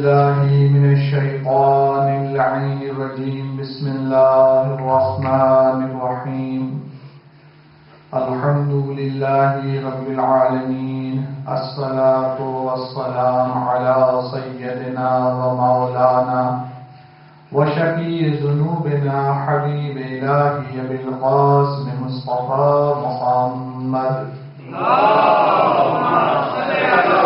بالله من الشيطان اللعين الرجيم. بسم الله الرحمن الرحيم. الحمد لله رب العالمين. الصلاة والسلام على سيدنا ومولانا وشفيع ذنوبنا حبيب إلهي أبي القاسم مصطفى محمد. اللهم صل على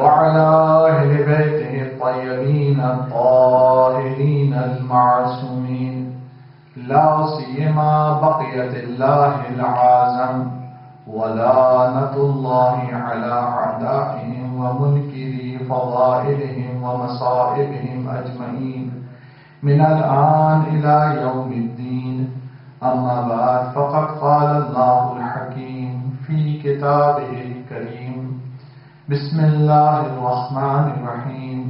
وعلى أهل بيته الطيبين الطاهرين المعصومين، لا سيما بقية الله العظم، ولعنة الله على أعدائهم ومنكري فضائلهم ومصائبهم أجمعين من الآن إلى يوم الدين. أما بعد، فقد قال الله الحكيم في كتابه الكريم: بسم الله الرحمن الرحيم.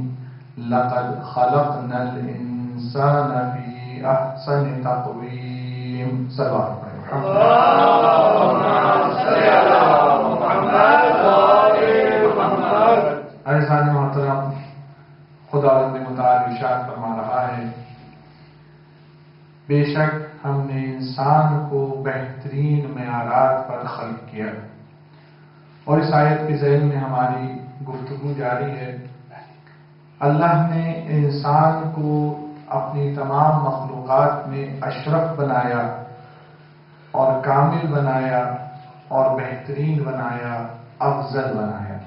لقد خلقنا الإنسان في أحسن تقويم. صلی اللہ علیہ وسلم. عزیزان محترم، خدا رب متعال ارشاد فرما رہا ہے: بے شک ہم نے انسان کو بہترین معیارات پر خلق کیا. اور اس آیت کے ذیل میں ہماری گفتگو جاری ہے. اللہ نے انسان کو اپنی تمام مخلوقات میں اشرف بنایا اور کامل بنایا اور بہترین بنایا، افضل بنایا.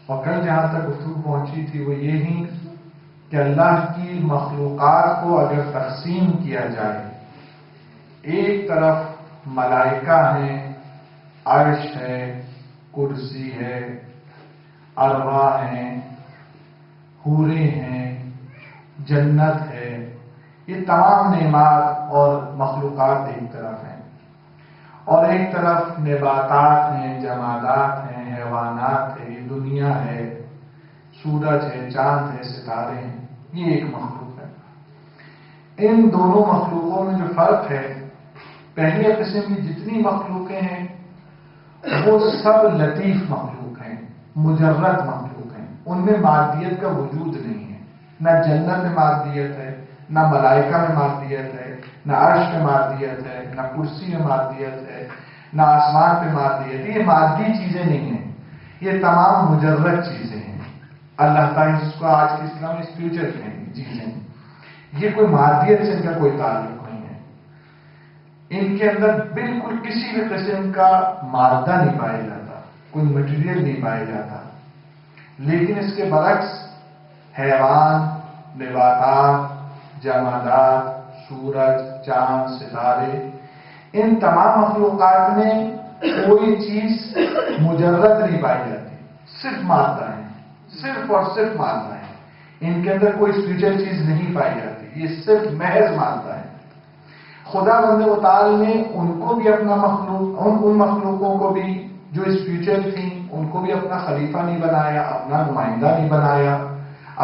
اور کل جہاں تک گفتگو پہنچی تھی وہ یہی کہ اللہ کی مخلوقات کو اگر تقسیم کیا جائے، ایک طرف ملائکہ ہیں، عرش ہے، کرسی ہے، ارواح ہیں، حوریں ہیں، جنت ہے، یہ تمام نعمات اور مخلوقات ایک طرف ہیں. اور ایک طرف نباتات ہیں، جمادات ہیں، حیوانات ہیں، یہ دنیا ہے، سورج ہے، چاند ہے، ستارے ہیں. یہ ایک مخلوق ہے. ان دونوں مخلوقوں میں جو فرق ہے، پہلے قسم کی جتنی مخلوقیں ہیں وہ سب لطیف مخلوق ہیں، مجرد مخلوق ہیں. ان میں مادیت کا وجود نہیں ہے. نہ جنت میں مادیت ہے، نہ ملائکہ میں مادیت ہے، نہ عرش میں مادیت ہے، نہ کرسی میں مادیت ہے، نہ آسمان پہ مادیت ہے. یہ مادی چیزیں نہیں ہیں، یہ تمام مجرد چیزیں ہیں. اللہ تعالیٰ جس کو آج کے اسلام میں اسپریچل چیزیں، یہ کوئی مادیت سے ان کا کوئی تعلق نہیں ہے. ان کے اندر بالکل کسی بھی قسم کا مادہ نہیں پایا جاتا، کوئی مٹیریل نہیں پایا جاتا. لیکن اس کے برعکس حیوان، نباتات، جمادات، سورج، چاند، ستارے، ان تمام مخلوقات میں کوئی چیز مجرد نہیں پائی جاتی، صرف مادہ ہے، صرف اور صرف مادہ ہے. ان کے اندر کوئی اسپریچل چیز نہیں پائی جاتی، یہ صرف محض مادہ ہے. خدا بند متعال نے ان کو بھی اپنا مخلوق، ان مخلوقوں کو بھی جو اسپریچل تھیں ان کو بھی اپنا خلیفہ نہیں بنایا، اپنا نمائندہ نہیں بنایا،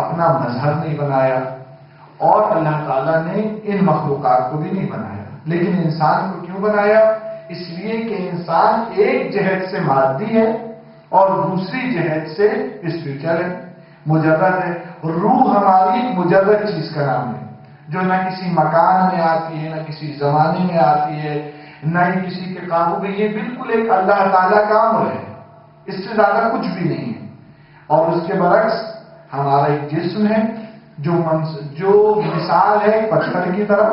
اپنا مظہر نہیں بنایا. اور اللہ تعالیٰ نے ان مخلوقات کو بھی نہیں بنایا. لیکن انسان کو کیوں بنایا؟ اس لیے کہ انسان ایک جہت سے مادی ہے اور دوسری جہت سے اسپریچل ہے، مجرد ہے. روح ہماری مجرد چیز کا نام ہے، جو نہ کسی مکان میں آتی ہے، نہ کسی زمانے میں آتی ہے، نہ ہی کسی کے قابو میں. یہ بالکل ایک اللہ تعالیٰ کا امر ہے، اس سے زیادہ کچھ بھی نہیں ہے. اور اس کے برعکس ہمارا ایک جسم ہے جو مثال ہے پتھر کی طرح،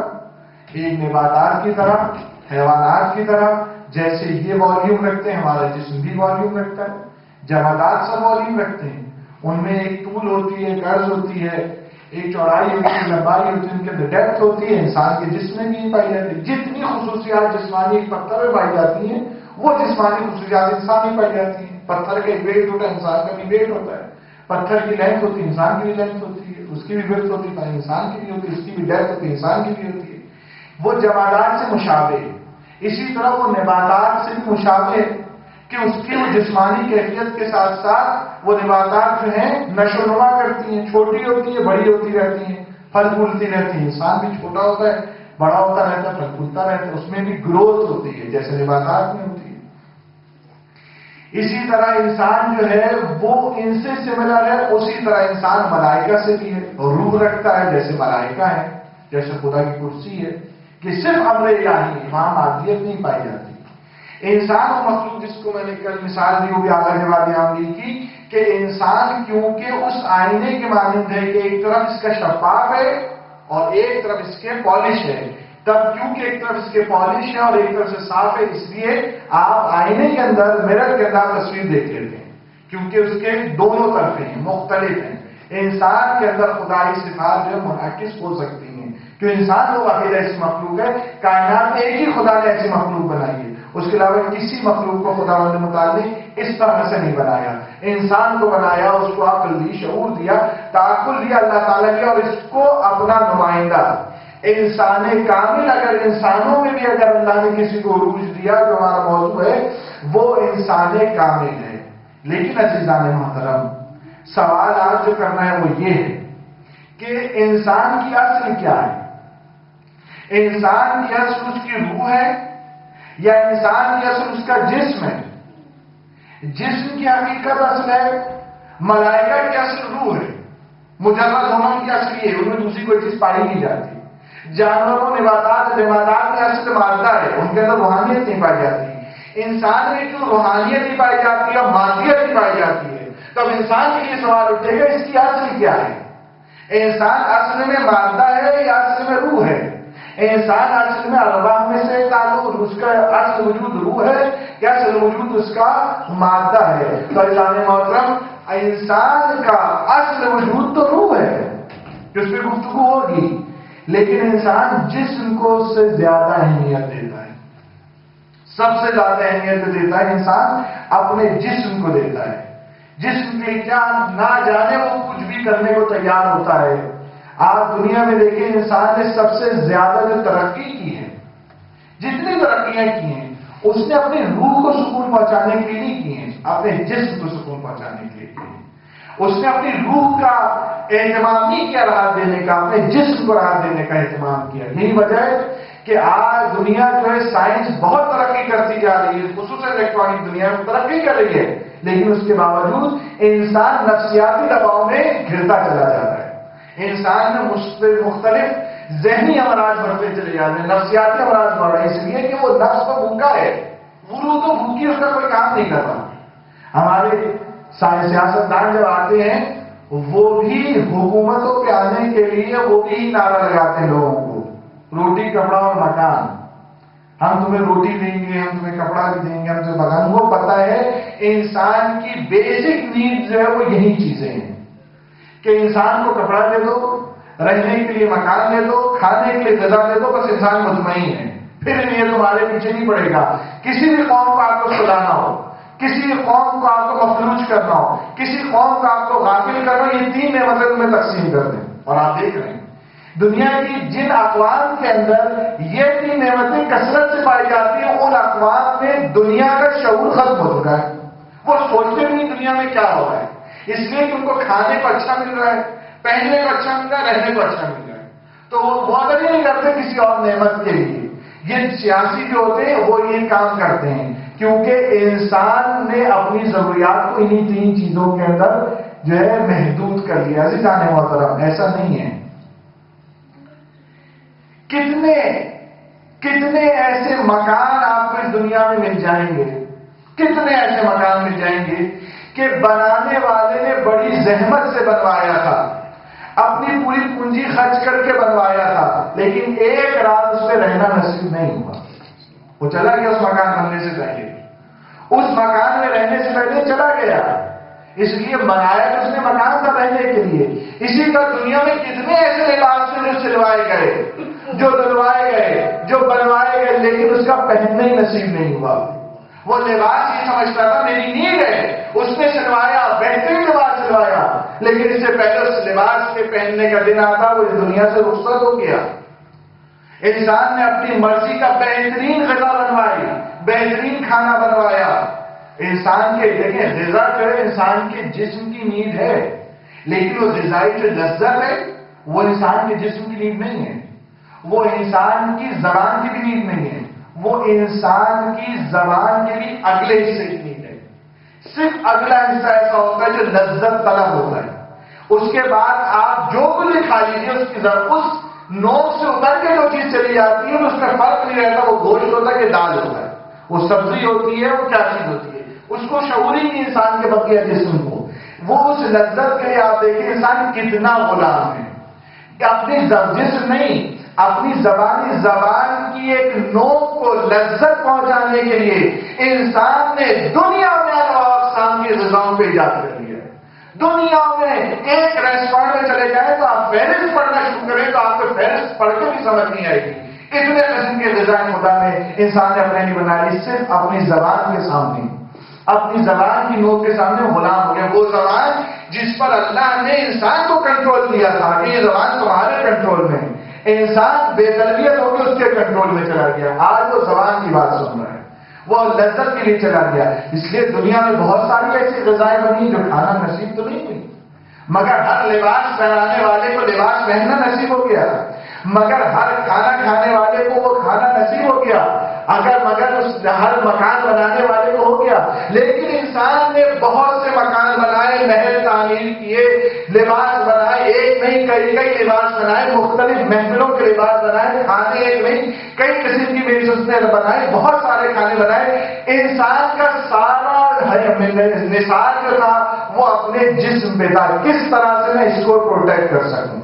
ایک نباتات کی طرح، حیوانات کی طرح. جیسے یہ والیوم رکھتے ہیں، ہمارا جسم بھی والیوم رکھتا ہے. جمادات سب والیوم رکھتے ہیں. ان میں ایک طول ہوتی ہے، ایک عرض ہوتی ہے، ایک چوڑائی ہوتی ہے، لمبائی ہوتی ہے، ان کے اندر ڈیپتھ ہوتی ہے. انسان کے جسم میں بھی پائی جاتی ہے. جتنی خصوصیات جسمانی ایک پتھر میں پائی جاتی ہیں، وہ جسمانی خصوصیات انسان میں پائی جاتی ہیں. پتھر کا ایک ویٹ ہوتا ہے، انسان کا بھی ویٹ ہوتا ہے. پتھر کی لینتھ ہوتی ہے، انسان کی بھی لینتھ ہوتی ہے، اس کی بھی ویڈتھ ہوتی ہے، انسان کی بھی ہوتی ہے، اس کی بھی ڈیپتھ ہوتی ہے، انسان کی بھی ہوتی ہے. وہ جمادات سے مشابہ ہے. اسی طرح وہ نباتات سے بھی مشابہ ہے کہ اس کی وہ جسمانی کیفیت کے ساتھ ساتھ وہ نباتات جو ہیں نشو و نما کرتی ہیں، چھوٹی ہوتی ہیں، بڑی ہوتی رہتی ہیں، پھل پھولتی رہتی ہیں. انسان بھی چھوٹا ہوتا ہے، بڑا ہوتا رہتا ہے، پھل پھولتا رہتا ہے. اس میں بھی گروتھ ہوتی ہے جیسے نباتات میں ہوتی ہے. اسی طرح انسان جو ہے وہ ان سے سملر ہے، اسی طرح انسان ملائکہ سے بھی ہے، روح رکھتا ہے جیسے ملائکہ ہے، جیسے خدا کی کرسی ہے، کہ صرف امر الہی وہاں معدیت نہیں پائی جاتی۔ انسان و مخلوق جس کو میں نے کل مثال دی وہ بھی آگاہ جواب عام لی کی کہ انسان کیونکہ اس آئینے کے مانند ہے کہ ایک طرف اس کا شفاف ہے اور ایک طرف اس کے پالش ہے، تب کیونکہ ایک طرف اس کے پالش ہے اور ایک طرف سے صاف ہے، اس لیے آپ آئینے کے اندر مرر کے اندر تصویر دیکھ لیتے ہیں کیونکہ اس کے دونوں طرفیں ہیں، مختلف ہیں۔ انسان کے اندر خدائی صفات جو منعکس ہو سکتی ہیں، کہ انسان وہ واحد ایسی مخلوق ہے، کائنات میں ایک ہی خدا نے ایسی مخلوق بنائی ہے، اس کے علاوہ کسی مخلوق کو خدا نے متعلق اس طرح سے نہیں بنایا۔ انسان کو بنایا، اس کو عقل دی، شعور دیا، تعقل دیا اللہ تعالیٰ نے، اور اس کو اپنا نمائندہ انسان کامل، اگر انسانوں میں بھی اگر اللہ نے کسی کو عروج دیا جو ہمارا موضوع ہے وہ انسان کامل ہے۔ لیکن عزیزان محترم، سوال آج جو کرنا ہے وہ یہ ہے کہ انسان کی اصل کیا ہے؟ انسان کی اصل اس کی روح ہے یا انسان کی اصل اس کا جسم ہے؟ جسم کی حقیقت اصل ہے، ملائکہ کی اصل روح ہے، مجرد ہونا کی اصل یہ ہے، ان میں دوسری کوئی چیز پائی نہیں جاتی۔ جانوروں، نباتات، جمادات میں اصل مادہ ہے، ان کے اندر روحانیت نہیں پائی جاتی۔ انسان میں جو روحانیت نہیں پائی جاتی ہے اور مادیت نہیں پائی جاتی ہے، تب انسان کے لیے سوال اٹھے گا اس کی اصل کیا ہے؟ انسان اصل میں مادہ ہے یا اصل میں روح ہے؟ انسان اصل میں ارواح میں سے تعلق، اس کا اصل وجود روح ہے یا اصل وجود اس کا مادہ ہے؟ تو عزیزان محترم، انسان کا اصل وجود تو روح ہے، جس پہ گفتگو ہوگی، لیکن انسان جسم کو اس سے زیادہ اہمیت دیتا ہے، سب سے زیادہ اہمیت دیتا ہے انسان اپنے جسم کو دیتا ہے۔ جسم کے کیا نہ جانے وہ کچھ بھی کرنے کو تیار ہوتا ہے۔ آپ دنیا میں دیکھیں، انسان نے سب سے زیادہ جو ترقی کی ہے، جتنی ترقیاں کی ہیں، اس نے اپنی روح کو سکون پہنچانے کے لیے نہیں کی ہیں، اپنے جسم کو سکون پہنچانے کے لیے کی ہیں۔ اس نے اپنی روح کا اہتمام نہیں کیا راحت دینے کا، اپنے جسم کو راحت دینے کا اہتمام کیا۔ یہی وجہ ہے کہ آج دنیا جو ہے سائنس بہت ترقی کرتی جا رہی ہے، خصوصاً الیکٹرانک دنیا میں ترقی کر رہی ہے، لیکن اس کے باوجود انسان نفسیاتی دباؤ میں گرتا چلا جاتا ہے۔ انسان میں مختلف ذہنی امراض بڑھتے چلے جاتے ہیں، نفسیاتی امراض بڑھ رہے ہیں، اس لیے کہ وہ نفس تو بھوکا ہے، وہ تو بھوکی، اس کا کوئی کام نہیں کر رہا۔ ہمارے سیاستدان جب آتے ہیں وہ بھی حکومتوں کے آنے کے لیے وہ بھی نعرہ لگاتے ہیں لوگوں کو، روٹی، کپڑا اور مکان، ہم تمہیں روٹی دیں گے، ہم تمہیں کپڑا بھی دیں گے، ہم تمہیں مکان۔ وہ پتہ ہے انسان کی بیسک نیڈ جو ہے وہ یہی چیزیں ہیں کہ انسان کو کپڑا دے دو، رہنے کے لیے مکان دے دو، کھانے کے لیے غذا دے دو، بس انسان مطمئن ہے، پھر یہ تمہارے پیچھے نہیں پڑے گا۔ کسی بھی قوم کو آپ کو سلانا ہو، کسی قوم کو آپ کو مفلوج کرنا ہو، کسی قوم کو آپ کو غافل کرنا ہو، یہ تین نعمتیں تمہیں تقسیم کر دیں۔ اور آپ دیکھ رہے ہیں دنیا کی جن اقوام کے اندر یہ تین نعمتیں کثرت سے پائی جاتی ہیں، ان اقوام میں دنیا کا شعور ختم ہو چکا ہے، وہ سوچتے نہیں دنیا میں کیا ہو رہا ہے، اس لیے کہ ان کو کھانے کو اچھا مل رہا ہے، پہننے کو اچھا مل رہا ہے، رہنے کو اچھا مل رہا ہے، تو وہ قدر ہی نہیں کرتے کسی اور نعمت کے لیے۔ یہ سیاسی جو ہوتے ہیں وہ یہ کام کرتے ہیں کیونکہ انسان نے اپنی ضروریات کو انہی تین چیزوں کے اندر جو ہے محدود کر لیا۔ عزیزان محترم، ایسا نہیں ہے۔ کتنے ایسے مکان آپ کو اس دنیا میں مل جائیں گے، کتنے ایسے مکان مل جائیں گے کہ بنانے والے نے بڑی زحمت سے بنوایا تھا، اپنی پوری پونجی خرچ کر کے بنوایا تھا، لیکن ایک رات اس پہ رہنا نصیب نہیں ہوا، وہ چلا گیا اس مکان بننے سے پہلے، اس مکان میں رہنے سے پہلے چلا گیا، اس لیے بنایا کہ اس نے مکان تھا رہنے کے لیے۔ اسی طرح دنیا میں کتنے ایسے لباس تھے جو سلوائے گئے، جو دلوائے گئے، جو بنوائے گئے، لیکن اس کا پہننا ہی نصیب نہیں ہوا۔ وہ لباس یہ سمجھتا تھا میری نیڈ ہے، اس نے سلوایا، بہترین لباس سلوایا، لیکن اس سے پہلے اس لباس کے پہننے کا دن آتا وہ اس دنیا سے رخصت ہو گیا۔ انسان نے اپنی مرضی کا بہترین غذا بنوائی، بہترین کھانا بنوایا۔ انسان کے دیکھیں غذا جو ہے انسان کے جسم کی نیڈ ہے، لیکن وہ غذائی جو لذت ہے وہ انسان کے جسم کی نیڈ نہیں ہے، وہ انسان کی زبان کی بھی نیڈ نہیں ہے، وہ انسان کی زبان کے بھی اگلے حصے کی نیڈ ہے۔ صرف اگلا حصہ ایسا ہوتا ہے جو لذت طلب ہوتا ہے. اس کے بعد آپ جو کچھ کھا لیجیے اس کی اس نوک سے اتر کے جو چیز چلی جاتی ہے اس کا فرق نہیں رہتا وہ گوشت ہوتا ہے کہ دال ہوتا ہے، وہ سبزی ہوتی ہے، وہ کیا چیز ہوتی ہے، اس کو شعور ہی نہیں انسان کے بقیہ جسم کو. وہ اس لذت کے لیے آپ دیکھیں انسان کتنا غلام ہے کہ اپنی جسم نہیں، اپنی زبان کی ایک نوک کو لذت پہنچانے کے لیے انسان نے دنیا میں انواع اقسام کی غذاؤں پہ ایجاد کر دیا ہے. دنیا میں ایک ریسٹورینٹ میں چلے جائیں تو آپ فہرست پڑھنا شروع کریں تو آپ کو فہرست پڑھ کے بھی سمجھ نہیں آئے گی. اتنے قسم کے غذائیں خدا نے انسان نے اپنے نہیں بنائی، صرف اپنی زبان کے سامنے، اپنی زبان کی نوک کے سامنے غلام ہو گیا. وہ زبان جس پر اللہ نے انسان کو کنٹرول دیا تھا کہ یہ زبان تمہارے کنٹرول میں، انسان بے تربیت ہو کے اس کے کنٹرول میں چلا گیا. آج وہ زبان کی بات سن رہا ہے، وہ لذت کے لیے چلا گیا. اس لیے دنیا میں بہت ساری ایسی غذائیں بنی جو کھانا نصیب تو نہیں ہوئی، مگر ہر لباس پہنانے والے کو لباس پہننا نصیب ہو گیا، مگر ہر کھانا کھانے والے کو وہ کھانا نصیب ہو گیا، مگر ہر مکان بنانے والے کو ہو گیا. لیکن انسان نے بہت سے مکان بنائے، محل تعمیر کیے، لباس بنائے، ایک نہیں کئی لباس بنائے، مختلف محفلوں کے لباس بنائے، کھانے ایک نہیں کئی قسم کی میز نے بنائے، بہت سارے کھانے بنائے. انسان کا سارا نثار جو تھا وہ اپنے جسم پہ تھا، کس طرح سے میں اس کو پروٹیکٹ کر سکوں،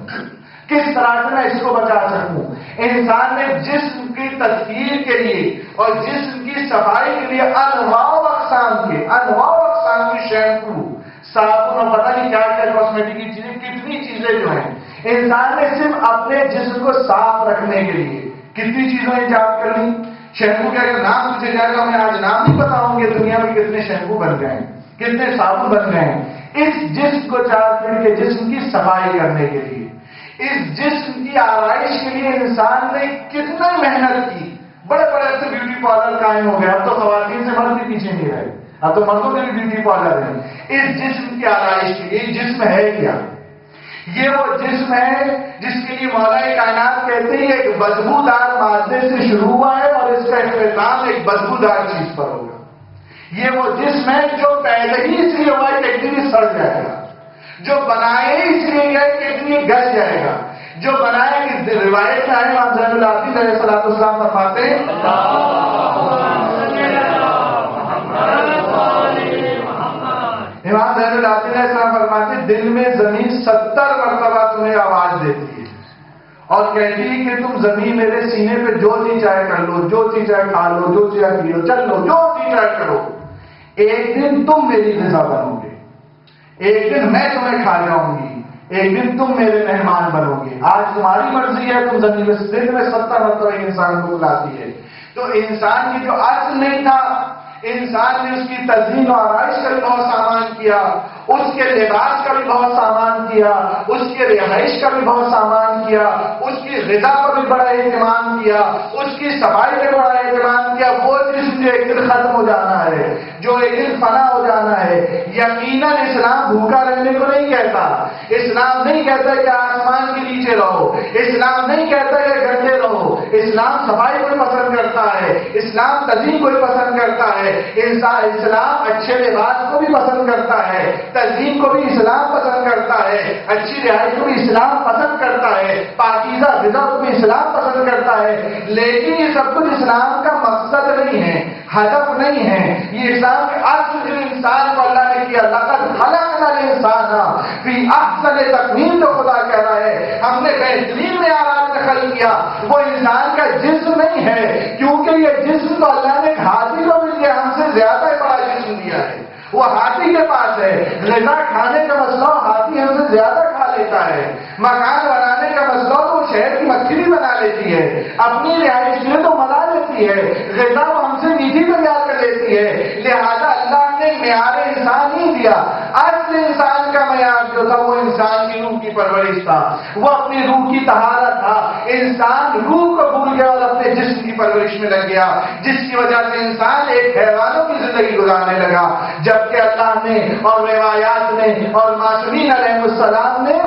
کس طرح سے میں اس کو بچا سکوں. انسان نے جسم کی تطہیر کے لیے اور جسم کی صفائی کے لیے انواع اقسام کی شیمپو، صابن اور پتہ نہیں کیا کیا کاسمیٹک کی چیزیں، کتنی چیزیں جو ہیں انسان نے صرف اپنے جسم کو صاف رکھنے کے لیے کتنی چیزیں ایجاد کر لی. شیمپو کا اگر نام پوچھے جائے گا، میں آج نام نہیں بتاؤں گے دنیا میں کتنے شیمپو بن گئے ہیں، کتنے صابن بن گئے ہیں. اس جسم کو چار پھر کے جسم کی صفائی کرنے کے لیے، اس جسم کی آرائش کے لیے انسان نے کتنا محنت کی. بڑے بڑے سے بیوٹی پارلر قائم ہو گئے، اب تو خواتین سے مرد بھی پیچھے نہیں رہے، اب تو مردوں کے بھی بیوٹی پارلر ہیں. اس جسم کی آرائش کے لیے جسم ہے کیا؟ یہ وہ جسم ہے جس کے لیے مولا کائنات کہتے ہیں ایک بدبودار مادے سے شروع ہوا ہے اور اس کا اختتام ایک بدبودار چیز پر ہوگا. یہ وہ جسم ہے جو پہلے ہی اس لیے ہوا ہے کہ ایک دن سڑ جائے گا، جو بنائے اس لیے گئے کہ ایک دن گل جائے گا، جو بنائے کہ روایت میں آئے امام زین العابدین علیہ السلام فرماتے ہیں امام زین العابدین علیہ السلام فرماتے ہیں دن میں زمین 70 مرتبہ تمہیں آواز دیتی ہے اور کہتی ہے کہ تم زمین میرے سینے پہ جو چیز چاہے کر لو، جو چیز چاہے کھا لو، جو چیز پی لو، چل لو، جو چیز چاہے کرو. ایک دن تم میری غذا بنو گے، ایک دن میں تمہیں کھا جاؤں گی، ایک دن تم میرے مہمان بنو گے. آج تمہاری مرضی ہے، تم زمین میں دن میں 70 مرتبہ انسان کو بلاتی ہے. تو انسان کی جو اصل نہیں تھا، انسان نے اس کی تزئین و آرائش کا بھی بہت سامان کیا، اس کے لباس کا بھی بہت سامان کیا، اس کے رہائش کا بھی بہت سامان کیا، اس کی غذا پر بھی بڑا اہتمام کیا، اس کی صفائی پہ بڑا اہتمام کیا. وہ جسم جو ایک دن ختم ہو جانا ہے، جو ایک دن فنا ہو جانا ہے. یقیناً اسلام بھوکا رہنے کو نہیں کہتا، اسلام نہیں کہتا کہ آسمان کے نیچے رہو، اسلام نہیں کہتا کہ گندے رہو. اسلام صفائی کو پسند کرتا ہے، اسلام تزئین کو پسند کرتا ہے، اسلام اچھے لباس کو بھی پسند کرتا ہے، تزئین کو بھی اسلام پسند کرتا ہے، اچھی رہائش کو بھی اسلام پسند کرتا ہے، پاکیزہ غذا کو بھی اسلام پسند کرتا ہے. لیکن یہ سب کچھ اسلام کا مقصد نہیں ہے، ہدف نہیں ہے. یہ اسلام کے اصل جو انسان کو اللہ نے کیا، لقد خلقنا الانسان فی احسن تقویم، تو خدا کہہ رہا ہے ہم نے بہترین معیارات میں خلق کیا. وہ انسان کا جسم نہیں ہے، کیونکہ یہ جسم تو اللہ نے ہاتھی کو مل گیا، ہم سے زیادہ بڑا جسم دیا ہے، وہ ہاتھی کے پاس ہے. غذا کھانے کا مسئلہ ہاتھی ہم سے زیادہ کھا لیتا ہے. مکان بنانے کا مسئلہ تو وہ شہر کی مکھی بھی بنا لیتی ہے، اپنی رہائش کے لیے تو بنا لیتی ہے، غذا وہ ہم سے میٹھی تیار کر لیتی ہے. لہذا اللہ نے معیار انسان ہی دیا. اصل انسان کا معیار جو تھا وہ انسان کی روح کی پرورش تھا، وہ اپنی روح کی طہارت تھا. انسان روح کو بھول گیا اور اپنے جسم کی پرورش میں لگ گیا، جس کی وجہ سے انسان ایک حیوانوں کی زندگی گزارنے لگا. جبکہ اللہ نے اور روایات نے اور معصومین علیہ السلام نے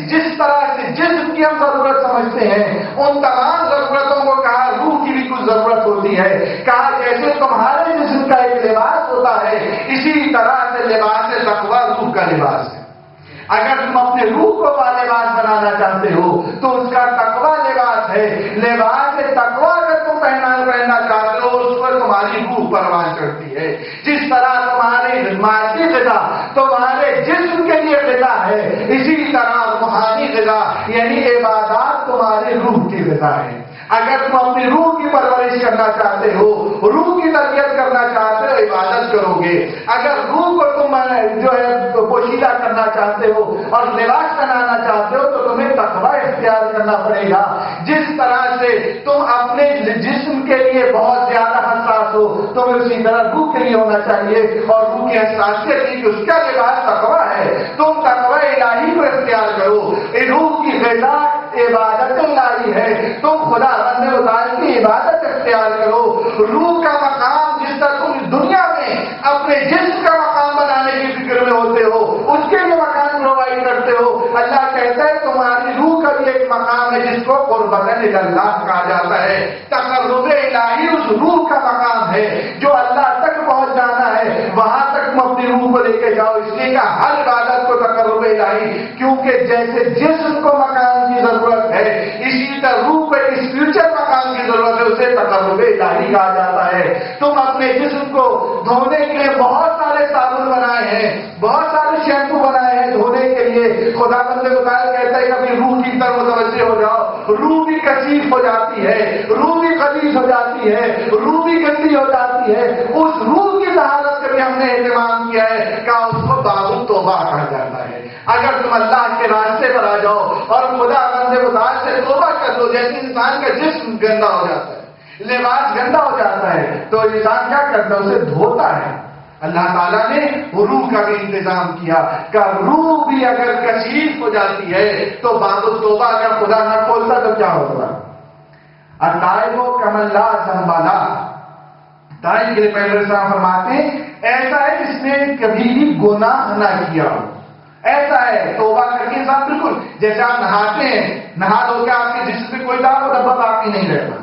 جس طرح سے جسم کی ہم ضرورت سمجھتے ہیں ان تمام ضرورتوں کو کہا روح کی بھی کچھ ضرورت ہوتی ہے. کہا جیسے تمہارے جسم کا ایک لباس ہوتا ہوتا ہے، اسی طرح سے لباس تقویٰ روح کا لباس ہے۔ اگر تم اپنے روح کو لباس بنانا چاہتے ہو تو اس کا تقویٰ لباس ہے۔ لباس تقویٰ اگر تم پہننا چاہتے ہو اس پر تمہاری روح پروان چڑھتی ہے۔ جس طرح تمہاری مادی غذا تمہارے جسم کے لیے غذا ہے، اسی طرح روحانی غذا یعنی عبادات تمہاری روح کی غذا ہے۔ اگر تم اپنی روح کی پرورش کرنا چاہتے ہو، روح کی تربیت کرنا چاہتے ہو، عبادت کرو گے۔ اگر روح کو تم جو ہے پوشیدہ کرنا چاہتے ہو اور لباس بنانا چاہتے ہو تو تمہیں تقویٰ اختیار کرنا پڑے گا۔ جس طرح سے تم اپنے جسم کے لیے بہت زیادہ حساس ہو، تمہیں اسی طرح روح کے لیے ہونا چاہیے، اور روح کی حساسیت کی کہ اس کا لباس تقویٰ ہے۔ تم تقویٰ الہی کو اختیار کرو۔ روح کی غذا عبادت الہی ہے، تم خدا بندے متعلق کی عبادت اختیار کرو۔ روح کا مقام جس طرح تم دنیا میں اپنے جسم کا مقام بنانے کی فکر میں ہوتے ہو، اس کے لیے مکان پرووائڈ کرتے ہو، اللہ کہتا ہے تمہاری روح کا بھی ایک مقام ہے جس کو قربت اللہ کہا جاتا ہے۔ تقرب الہی اس روح کا مقام ہے جو اللہ تک پہنچ جانا ہے، وہاں تک تم اپنی روح کو لے کے جاؤ۔ اس لیے کہ ہر عبادت کو تقرب الہی، کیونکہ جیسے جسم کو مقام کی ضرورت ہے اسی طرح روح کو اس فیوچر مقام کی ضرورت ہے، اسے تقرب الہی کہا جاتا ہے۔ تم اپنے جسم کو دھونے کے لیے بہت سارے صابن بنائے ہیں، بہت سارے شیمپو بنائے ہیں دھونے کے لیے، خدا بندے مطالعہ کہتا ہے کہ اپنی روح کی طرف متوجہ ہو جاؤ۔ روح بھی کثیف ہو جاتی ہے، روح بھی خبیث ہو جاتی ہے، روح بھی گندی ہو جاتی ہے، اس روح کی طہارت کا بھی ہم نے اہتمام کیا ہے کہ اس کو باب التوبہ کہا جاتا ہے۔ اگر تم اللہ کے راستے پر آ جاؤ اور خدا بندے مطالعہ سے توبہ کر دو، جیسے انسان کا جسم گندا ہو جاتا ہے، لباس گندا ہو جاتا ہے تو انسان کیا کرتا ہے؟ اسے دھوتا ہے۔ اللہ تعالیٰ نے روح کا بھی انتظام کیا کہ روح بھی اگر کثیف ہو جاتی ہے تو باب التوبہ اگر خدا نہ کھولتا تو کیا ہوگا؟ التائب کمن لا ذنب لہ، تائب کے لیے پیغمبر اسلام فرماتے ہیں ایسا ہے جس نے کبھی بھی گناہ نہ کیا ہو، ایسا ہے توبہ کر کے انسان بالکل جیسے آپ نہاتے ہیں، نہا دھو کے آپ کے جسم پہ کوئی داغ و دھبا باقی نہیں رہتا،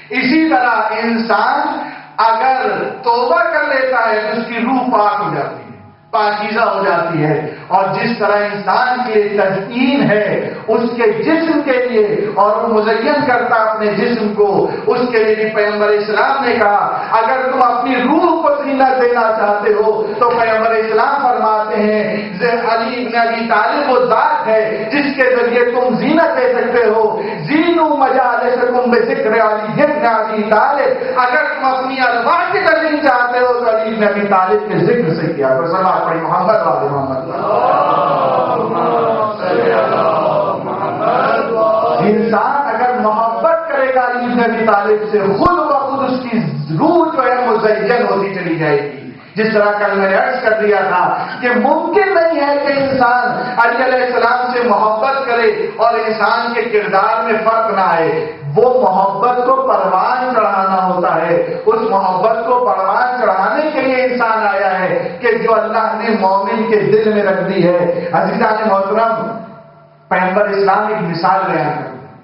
اسی طرح انسان اگر توبہ کر لیتا ہے تو اس کی روح پاک ہو جاتی ہے، پاکیزہ ہو جاتی ہے۔ اور جس طرح انسان کے تزئین ہے اس کے جسم کے لیے اور وہ مزین کرتا اپنے جسم کو، اس کے لیے بھی پیغمبر اسلام نے کہا اگر تم اپنی روح کو زینت دینا چاہتے ہو تو پیغمبر اسلام فرماتے ہیں علی بن ابی طالب وہ ذات ہے جس کے ذریعے تم زینت دے سکتے ہو۔ زینوا مجالسکم بذکر علی بن ابی طالب، اگر تم اپنی ارواح کی تزئین چاہتے ہو تو علی بن ابی طالب کے ذکر سے کیا کرو۔ صلوات پڑھی محمد والے محمد۔ انسان اگر محبت کرے گا علی بن ابی طالب سے خود بخود اس کی روح جو ہے مزین ہوتی چلی جائے گی۔ جس طرح کل میں نے عرض کر دیا تھا کہ ممکن نہیں ہے کہ انسان علی علیہ السلام سے محبت کرے اور انسان کے کردار میں فرق نہ آئے۔ وہ محبت کو پروان چڑھانا ہوتا ہے، اس محبت کو پروان چڑھانے کے لیے انسان آیا ہے کہ جو اللہ نے مومن کے دل میں رکھ دی ہے۔ عزیزان محترم، پیغمبر اسلام ایک مثال بیان کرتے ہیں،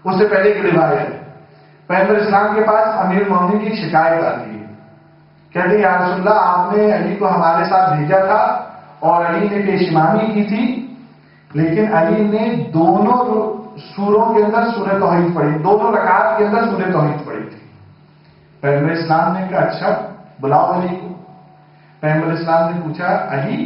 اس سے پہلے کی روایت ہے۔ پیغمبر اسلام کے پاس امیر المومنین کی شکایت آتی ہے، کہتے ہیں یا رسول اللہ آپ نے علی کو ہمارے ساتھ بھیجا تھا اور علی نے پیشیمانی کی تھی، لیکن علی نے دونوں سوروں کے اندر سورہ توحید پڑھی، دونوں رکعات کے اندر سورہ توحید پڑھی تھی۔ پیغمبر اسلام نے کہا اچھا بلاؤ علی کو۔ پیغمبر اسلام نے پوچھا علی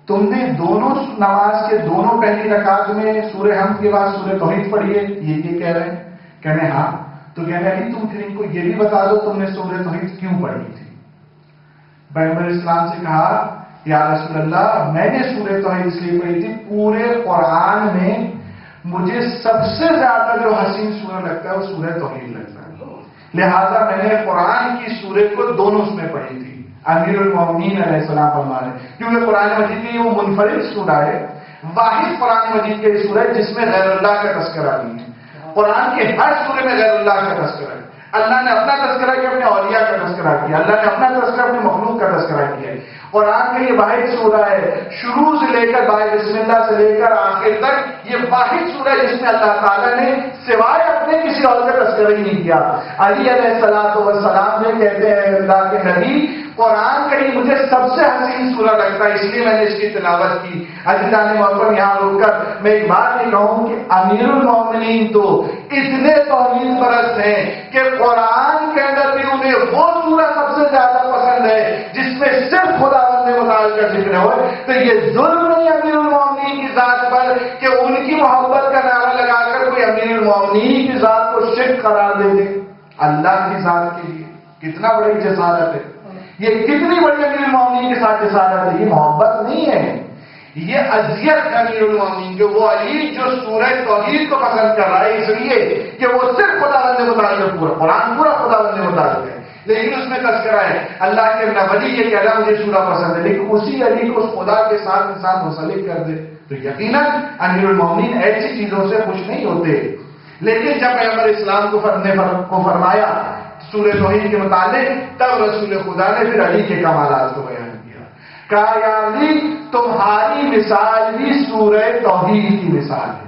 تم نے دونوں نماز کے دونوں پہلی رکعت میں سورہ حمد کے بعد سورہ توحید پڑھی ہے، یہ کہہ رہے ہیں؟ کہنے ہاں۔ تو کہنے علی تم پھر ان کو یہ بھی بتا دو تم نے سورہ توحید کیوں پڑھی تھی؟ پیغمبر اسلام سے کہا یا رسول اللہ میں نے سورہ توحید اس لیے پڑھی تھی، پورے قرآن میں مجھے سب سے زیادہ جو حسین سورہ لگتا ہے وہ سورہ توحید لگتا ہے، لہذا میں نے قرآن کی سورہ کو دونوں اس میں پڑھی تھی۔ امیر المومنین علیہ السلام فرمانے کیونکہ قرآن مجید کی وہ منفرد سورہ ہے، واحد قرآن مجید کی سورہ ہے جس میں غیر اللہ کا تذکرہ نہیں ہے۔ قرآن کے ہر سورے میں غیر اللہ کا تذکرہ ہے۔ اللہ نے اپنا تذکرہ کیا، اپنے اولیاء کا تذکرہ کیا، اللہ نے اپنا تذکرہ اپنے مخلوق کا تذکرہ کیا ہے۔ قرآن کا یہ واحد سورہ ہے، شروع سے لے کر بسم اللہ سے لے کر آخر تک یہ واحد سورہ ہے جس میں اللہ تعالیٰ نے سوائے اپنے کسی اور کا تذکرہ ہی نہیں کیا۔ علی علیہ السلام نے کہتے ہیں اللہ کے نبی قرآن کریم مجھے سب سے حسین سورہ لگتا ہے، اس لیے میں نے اس کی تلاوت کی۔ عزیزان محترم، یہاں رک کر میں ایک بات یہ کہوں کہ امیر المومنین تو اتنے توحید پرست ہیں کہ قرآن کے اندر بھی انہیں وہ سورہ سب سے زیادہ پسند ہے جس میں صرف خداوند متعال کا ذکر ہو۔ تو یہ ظلم نہیں امیر المومنین کی ذات پر کہ ان کی محبت کا نعرہ لگا کر کوئی امیر المومنین کی ذات کو شرک قرار دے دے اللہ کی ذات کے لیے۔ کتنا بڑی جسارت ہے، یہ کتنی بڑی امیر المومنین کے ساتھ جسارت ہے۔ یہ محبت نہیں ہے، یہ اذیت امیر المومنین جو وہ علی جو سورہ توحید کو پسند کر رہا ہے اس لیے کہ وہ صرف خداوند متعال پورا قرآن پورا خداوند متعال ہے، لیکن اس میں تذکرہ ہے اللہ کے ولی یہ کہ اللہ مجھے سورہ پسند ہے، لیکن اسی علی کو اس خدا کے ساتھ انسان منسلک کر دے تو یقیناً امیر المومنین ایسی چیزوں سے خوش نہیں ہوتے۔ لیکن جب پیغمبر اسلام کو فرمایا سورہ توحید کے متعلق، تب رسول خدا نے پھر علی کے کمالات کو بیان کیا، کہا یا علی تمہاری مثال بھی سورہ توحید کی مثال ہے۔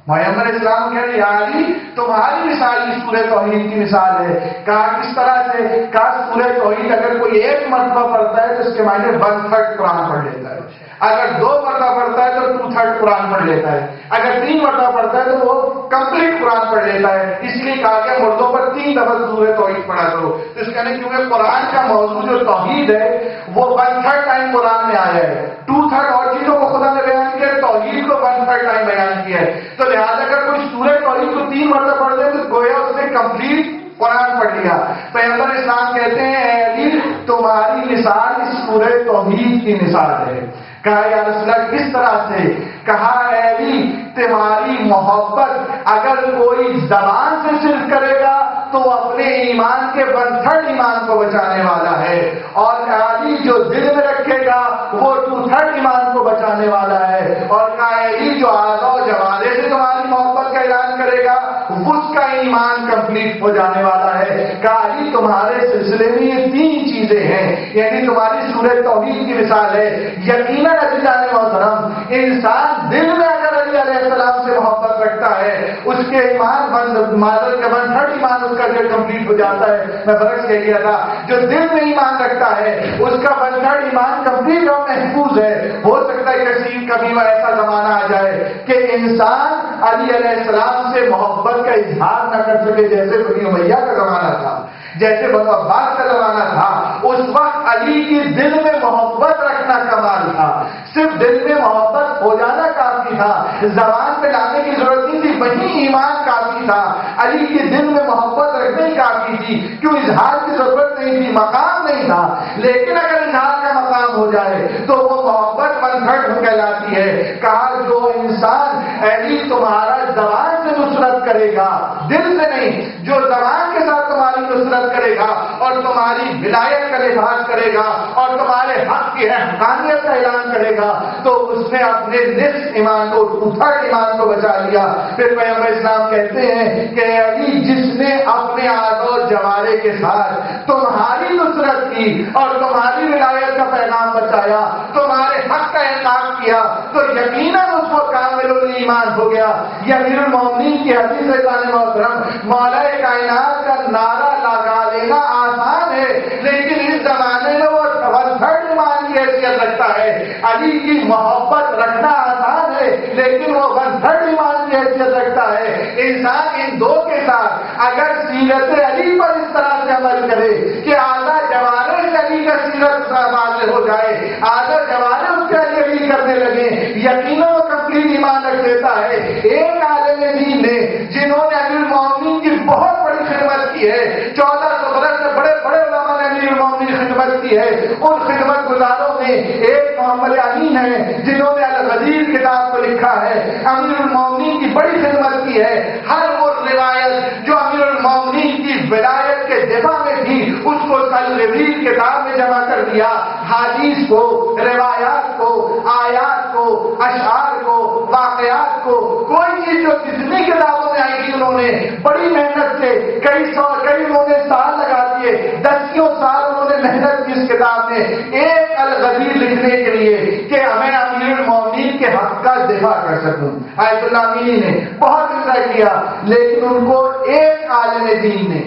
پیغمبر اسلام کہہ رہے یا علی تمہاری مثال بھی سورہ توحید کی مثال ہے۔ کہا کس طرح سے؟ کہا سورہ توحید اگر کوئی ایک مرتبہ پڑھتا ہے تو اس کے معنی 1/3 قرآن پڑھ لیتا ہے، اگر 2 مرتبہ پڑھتا ہے تو 2/3 قرآن پڑھ لیتا ہے، اگر 3 مرتبہ پڑھتا ہے تو وہ کمپلیٹ قرآن پڑھ لیتا ہے۔ اس لیے کہا گیا مردوں پر 3 دفعہ سورہ توحید پڑھا کرو۔ تو اس کہنے کیونکہ قرآن کا موضوع جو توحید ہے وہ 1/3 ٹائم قرآن میں آیا ہے، 2/3 اور چیزوں کو خدا نے بیان کیا ہے، توحید کو 1/3 ٹائم بیان کیا ہے۔ تو لہٰذا اگر کوئی سورہ توحید کو 3 مرتبہ پڑھ دے تو گویا اس نے کمپلیٹ قرآن پڑھ لیا۔ پیغمبر اسلام کہتے ہیں اے علی تمہاری مثال اس سورہ توحید کی مثال ہے۔ کہا یا رسول اللہ کس طرح سے؟ کہا اے علی تمہاری محبت اگر کوئی زبان سے صرف کرے گا تو وہ اپنے ایمان کے 1/3 ایمان کو بچانے والا ہے، اور علی جو دل میں رکھے گا وہ 2/3 ایمان کو بچانے والا ہے، اور کہا علی جو اعضاء و جوارح سے تمہاری محبت کا اعلان کرے گا اس کا ایمان کمپلیٹ ہو جانے والا ہے۔ کہا علی تمہارے سلسلے میں یہ 3 چیزیں ہیں، یعنی تمہاری سورہ توحید کی مثال ہے۔ یقیناً عزیزان محترم انسان دل میں اگر علی علیہ السلام سے محبت رکھتا ہے اس کے ایمان معذرت کا 1/3 ایمان اس کا جو کمپلیٹ ہو جاتا ہے۔ میں برعکس کہہ گیا تھا جو دل میں ایمان رکھتا ہے اس کا 1/3 ایمان کمپلیٹ اور محفوظ ہے۔ ہو سکتا ہے کسی کبھی ایسا زمانہ آ جائے کہ انسان علی علیہ السلام سے محبت کا اظہار نہ کر سکے، جیسے بنی امیہ کا زمانہ تھا، جیسے بنو عباس کا زمانہ تھا۔ اس وقت علی کی دل میں محبت رکھنا کمال تھا، صرف دل میں محبت ہو جانا کافی تھا، زبان پہ لانے کی ضرورت نہیں تھی، وہی ایمان کافی تھا۔ علی کے دل میں محبت رکھنے کافی تھی، کیوں اظہار کی ضرورت نہیں تھی، مقام نہیں تھا۔ لیکن اگر اظہار کا مقام ہو جائے تو وہ محبت 1/3 کہلاتی ہے۔ کہا جو انسان علی تمہارا زبان سے نصرت کرے گا، دل سے نہیں، جو زبان کے ساتھ تمہاری نصرت کرے گا اور تمہاری ولایت کا لحاظ کرے گا اور تمہارے حق کی حقانیت کا اعلان کرے گا تو اس نے اپنے نصف ایمان کو 2/3 ایمان کو بچا لیا۔ پھر پیغمبر اسلام کہتے ہیں کہ علی جس نے اپنے اعضاء و جوارح کے ساتھ تمہاری نصرت کی اور تمہاری ولایت کا پیغام بچایا، تمہارے حق کا اعلان کیا، تو یقیناً اس کو کامل ایمان ہو گیا۔ یہ امیر المومنین کی حدیث ہے محترم، مولا کائنات کا نعرہ لگا لینا آسان ہے لیکن اس زمانے میں وہ 1/3 ایمان کی حیثیت رکھتا ہے۔ علی کی محبت رکھنا آسان ہے لیکن وہ 1/3 ایمان کی حیثیت رکھتا ہے۔ انسان ان دو کے ساتھ اگر سیرت علی پر اس طرح سے عمل کرے کہ اعضاء جوارح سے علی کا سیرت واضح ہو جائے، اعضاء جوارح اس کے علی کرنے لگے، یقیناً وہ کمپلیٹ ایمان رکھ دیتا ہے۔ ایک عالم دین نے جنہوں نے امیر المومنین کی بہت بڑی خدمت کی ہے، 1400 برس سے بڑے بڑے علماء نے امیر المومنین خدمت کی ہے، ان خدمت گزاروں میں ایک محمد امین ہے جنہوں نے الغدیر کتاب کو لکھا ہے، امیر المومنین کی بڑی خدمت کی ہے۔ ہر وہ روایت جو امیر المومنین کی ولایت کے دفاع میں تھی اس کو الغدیر کتاب میں جمع کر دیا، حدیث کو، روایات کو، آیات کو، اشعار کو، واقعات کو، کوئی چیز جو جتنی کتابوں میں آئی تھی انہوں نے بڑی محنت سے کئی انہوں نے سال لگا دیے، 10 سال انہوں نے محنت کی اس کتاب میں ایک الغدیر لکھنے کے لیے کہ میں امیر المومنین کے حق کا دفاع کر سکوں۔ آیت اللہ امینی نے بہت انتظار کیا لیکن ان کو ایک عالم دین نے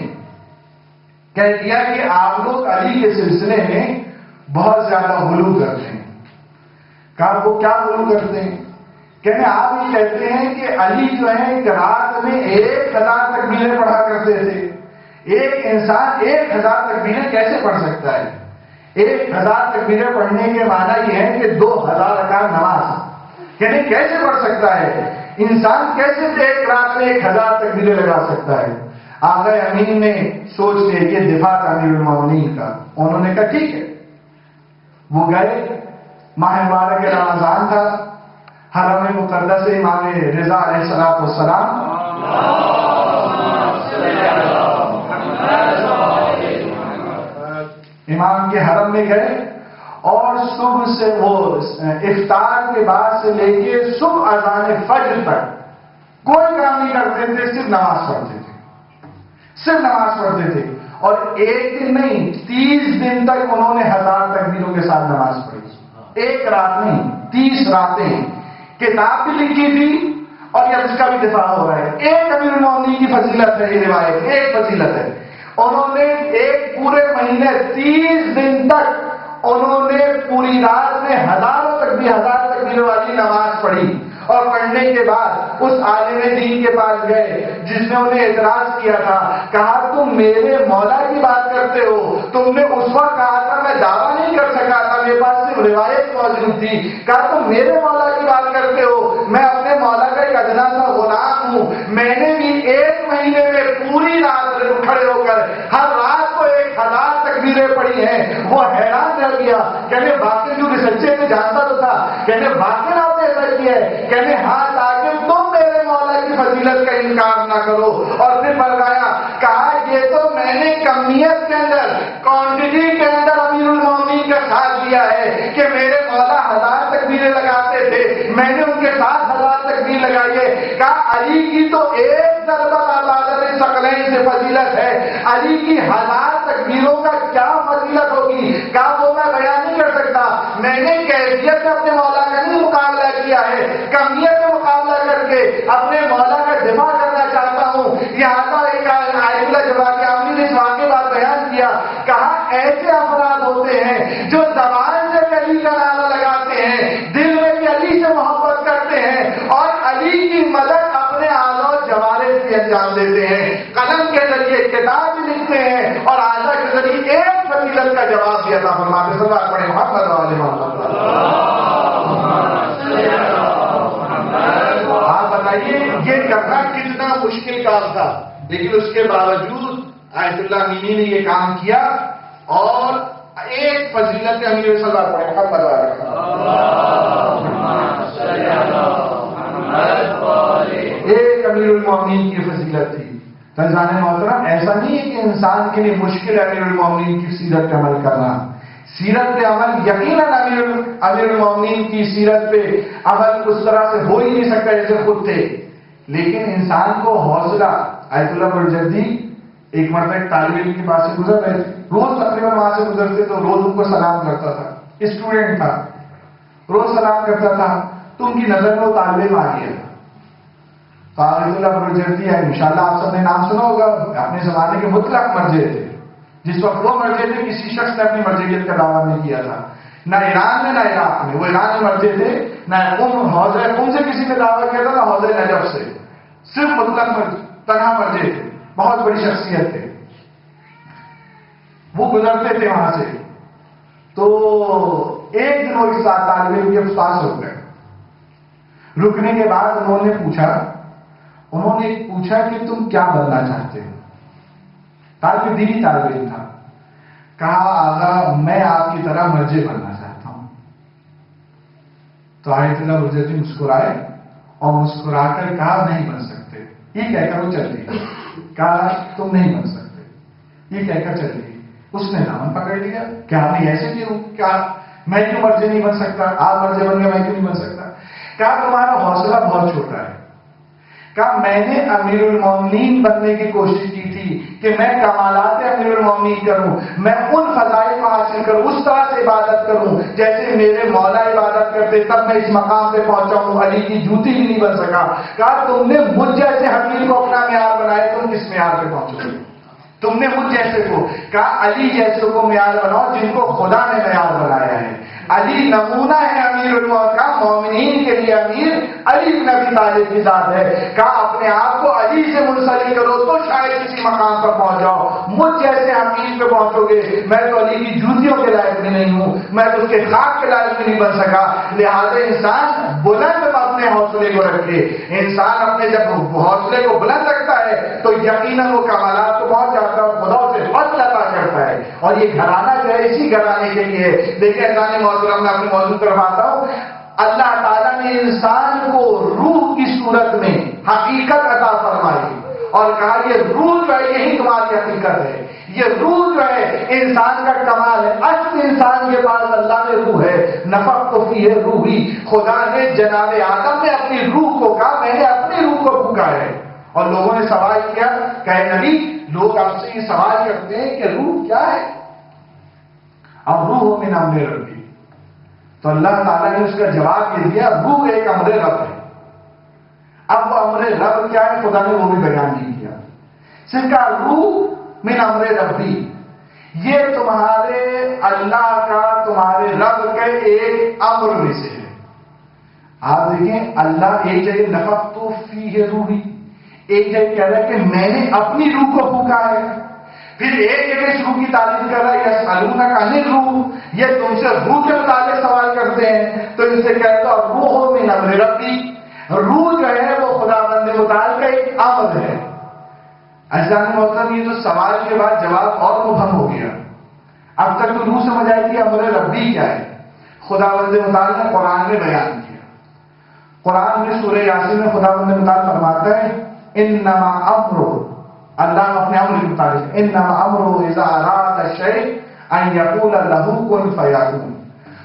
کہہ دیا کہ آپ لوگ علی کے سلسلے میں بہت زیادہ غلو کرتے ہیں. کہا وہ کیا غلو کرتے ہیں؟ کہنے آپ یہ کہتے ہیں کہ علی جو ہے ایک رات میں 1000 تکبیریں پڑھا کرتے تھے. ایک انسان 1000 تکبیریں کیسے پڑھ سکتا ہے؟ 1000 تکبیریں پڑھنے کے معنی یہ ہے کہ 2000 رکعت نماز. کہنے کیسے پڑھ سکتا ہے انسان؟ کیسے ایک رات میں 1000 تکبیریں لگا سکتا ہے؟ آقا امین نے سوچ لیا یہ دفاع تھا امیر المومنین کا. انہوں نے کہا ٹھیک ہے. وہ گئے، ماہ مبارک رمضان تھا، حرم مقدس سے امام رضا علیہ السلام امام کے حرم میں گئے اور صبح سے وہ افطار کے بعد سے لے کے صبح اذان فجر تک کوئی کام نہیں کرتے تھے، صرف نماز پڑھتے تھے. صرف نماز پڑھتے تھے. اور ایک دن نہیں 30 دن تک انہوں نے 1000 تکبیروں کے ساتھ نماز پڑھی. ایک رات نہیں 30 راتیں. کتاب بھی لکھی تھی اور یہ اس کا بھی دفاع ہو رہا ہے. ایک امیر المومنین کی فضیلت ہے یہ روایت، ایک فضیلت ہے. انہوں نے ایک پورے مہینے 30 دن تک انہوں نے پوری رات میں 1000 تکبیر والی نماز پڑھی. اور پڑھنے کے بعد اس عالم دین کے پاس گئے جس نے انہیں اعتراض کیا تھا. کہا تم میرے مولا کی بات کرتے ہو، تم نے اس وقت کہا تھا میں دعویٰ نہیں کر سکا تھا، میرے پاس صرف روایت موجود تھی. کہا تم میرے مولا کی بات کرتے ہو، میں اپنے مولا کا ایک ادنا سا غلام ہوں. میں نے بھی ایک مہینے میں پوری رات کھڑے ہو کر ہر رات کو 1000 تکبیریں پڑھی ہیں. وہ حیران رہ گیا. کہنے باقی جو سچے میں جانتا تو تھا. کہنے باقی آپ نے ایسا کیا ہے؟ کہنے ہاں تاکہ تم میرے مولا کی فضیلت کا انکار نہ کرو. اور پھر فرمایا کہا یہ تو میں نے کمیت کے اندر کوانٹٹی کے اندر امیر المومنین کا ساتھ دیا ہے کہ میرے مولا 1000 تکبیریں لگاتے تھے، میں نے ان کے ساتھ 1000 تکبیر لگائی ہے. کہا علی کی تو ایک ضربت عبادت ثقلین سے فضیلت ہے، علی کی 1000 تکبیروں کا کیا فضیلت ہوگی؟ کہا وہ میں بیان نہیں کر سکتا. میں نے کیفیت میں اپنے مولا کا نہیں مقابلہ کیا ہے، کمیت میں مقابلہ کر کے اپنے مولا کا دفاع کرنا چاہتا ہوں. یہاں کا ایک آیت اللہ جواب عاملی نے اس واقعے بات بیان کیا. کہا ایسے افراد ہوتے ہیں جو زبان سے علی کا نعرہ لگاتے ہیں، دل میں بھی علی سے محبت کرتے ہیں اور علی کی مدد اپنے آلو جوارے سے انجام دیتے ہیں. قلم کے ذریعے کتاب بھی لکھتے ہیں اور آزا کے ذریعے ایک فضیلت کا جواب دیا تھا. فرماتے سب پڑھے محمد علیہ محمد. آپ بتائیے یہ کرنا کتنا مشکل کام تھا، لیکن اس کے باوجود آیت اللہ امینی نے یہ کام کیا. اور ایک فضیلت امیر صلی اللہ علیہ وسلم ایک امیر المومنین کی فضیلت تھی. فیضان محترم ایسا نہیں ہے کہ انسان کے لیے مشکل ہے امیر المومنین کی سیرت پہ عمل کرنا. سیرت پہ عمل یقیناً امیر المومنین کی سیرت پہ عمل اس طرح سے ہو ہی نہیں سکتا جیسے خود تھے. لیکن انسان کو حوصلہ. آیت اللہ برجردی ایک مرتبہ ایک طالب علم کے پاس سے گزر رہے تھے، روز تقریباً وہاں سے گزرتے تو روز ان کو سلام کرتا تھا. اسٹوڈنٹ تھا، روز سلام کرتا تھا. تو ان کی نظر میں وہ طالب علم آ گیا. تو آیت اللہ برجردی ہے، انشاءاللہ آپ سب نے نام سنا ہوگا، اپنے زمانے کے مطلق مرجع تھے. جس وقت وہ مرجع تھے کسی شخص نے اپنی مرجعیت کا دعویٰ نہیں کیا تھا، نہ ایران میں نہ عراق میں. وہ ایران میں مرجع تھے، نہ حوضہ قم سے کسی نے دعویٰ کیا تھا، نہ حوضہ نجف سے. صرف مطلق تنہا مرجع تھے، بہت بڑی شخصیت تھے. وہ گزرتے تھے وہاں سے. تو ایک دن وہ اس ساتھ طالب علم کے پاس رک گئے. رکنے کے بعد انہوں نے پوچھا کہ تم کیا بننا چاہتے ہو؟ دینی طالب علم تھا. کہا آغا میں آپ کی طرح مرجع بننا چاہتا ہوں. تو آیت اللہ برجردی مسکرائے اور مسکرا کر کہا نہیں بن سکتے. یہ کہہ کر وہ چل گئی. کہا تم نہیں بن سکتے، یہ کہہ کر چل گئی. اس نے دامن پکڑ لیا. کیا آپ نے ایسے کیوں؟ کیا میں کیوں مرجع نہیں بن سکتا؟ آپ مرجع بن گئے، میں کیوں نہیں بن سکتا؟ کہا تمہارا حوصلہ بہت چھوٹا ہے. کہا میں نے امیر المومنین بننے کی کوشش کی تھی کہ میں کمالات امیر المومنین کروں، میں ان فضائل کو حاصل کروں، اس طرح سے عبادت کروں جیسے میرے مولا عبادت کرتے، تب میں اس مقام پہ پہنچا ہوں. علی کی جوتی بھی نہیں بن سکا. کہا تم نے مجھ جیسے حقیر کو اپنا معیار بنائے، تم کس معیار پہ پہنچو گے؟ تم نے مجھ جیسے کو کہا علی جیسے کو معیار بناؤ جن کو خدا نے معیار بنایا ہے. علی نمونہ ہے امیر المومنین کا، مومنین کے لیے امیر علی بن ابی طالب کی ذات ہے. کہا اپنے آپ کو علی سے منسلک کرو تو شاید کسی مقام پر پہنچ جاؤ. مجھ جیسے امیر پہ پہنچو گے، میں تو علی کی جوتیوں کے لائق بھی نہیں ہوں، میں تو اس کے خاک کے لائق بھی نہیں بن سکا. لہٰذا انسان بلند اپنے حوصلے کو رکھے. انسان اپنے جب حوصلے کو بلند رکھتا ہے تو یقیناً وہ کمالات کو پہنچ جاتا ہے، خدا سے فضل عطا کرتا ہے. اور یہ گھرانہ جو ہے اسی گھرانے کے لیے. دیکھیں اللہ میں اپنے موضوع پر آتا ہوں. اللہ تعالیٰ نے انسان کو روح کی صورت میں حقیقت عطا فرمائی اور کہا یہ روح جو ہے یہی تمہاری حقیقت ہے، یہ روح جو ہے انسان کا کمال ہے. اصل انسان کے پاس اللہ نے روح ہے. نفخت فیہ روحی، خدا نے جناب آدم نے اپنی روح کو کہا میں نے اپنی روح کو پھونکا ہے. اور لوگوں نے سوال کیا کہ نبی لوگ آپ سے یہ سوال کرتے ہیں کہ روح کیا ہے؟ اب روح من امر ربی، تو اللہ تعالیٰ نے اس کا جواب یہ دیا روح ایک امر رب ہے. اب وہ امر رب کیا ہے خدا نے وہ بھی بیان نہیں کیا، صرف کہا روح من امر ربی، یہ تمہارے اللہ کا تمہارے رب کے ایک امر میں سے ہے. آپ دیکھیں اللہ ایک جگہ نفخت فیہ روحی، ایک جگہ کہہ رہا ہے کہ میں نے اپنی روح کو پھونکا ہے. پھر ایک جگہ اس روح کی تعریف کر رہا ہے یسألونک عن الروح، یہ تم سے روح کے متعلق سوال کرتے ہیں تو ان سے کہتا روح من امر ربی، روح جو ہے وہ خداوند متعال کا ایک امر ہے. عزیزان محترم یہ تو سوال کے بعد جواب اور مبہم ہو گیا. اب تک تو روح سمجھ آئی کہ امر ربی کیا ہے. خداوند متعال نے قرآن میں بیان کیا. قرآن میں سورہ یاسین میں خداوند متعال فرماتا ہے انما امرہ، اللہ اپنے امر کے مطابق انما امرہ اذا اراد شیء ان یقول لہ کن فیکون.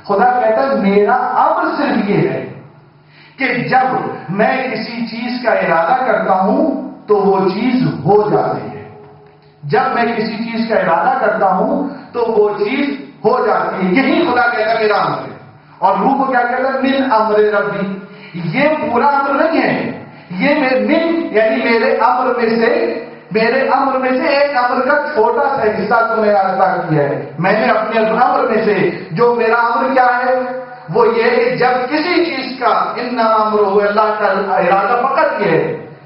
خدا کہتا ہے میرا امر صرف یہ ہے کہ جب میں کسی چیز کا ارادہ کرتا ہوں تو وہ چیز ہو جاتی ہے. جب میں کسی چیز کا ارادہ کرتا ہوں تو وہ چیز ہو جاتی ہے. یہی خدا کہتا ہے میرا امر ہے. اور روح کو کیا کہتا ہے من امر ربی، یہ پورا امر نہیں ہے، یہ من یعنی میرے امر میں سے ایک امر کا چھوٹا سا حصہ تمہیں عطا کیا ہے. میں نے اپنے امر میں سے جو میرا امر کیا ہے وہ یہ ہے جب کسی چیز کا انما امرہ اللہ کا ارادہ فقط یہ ہے.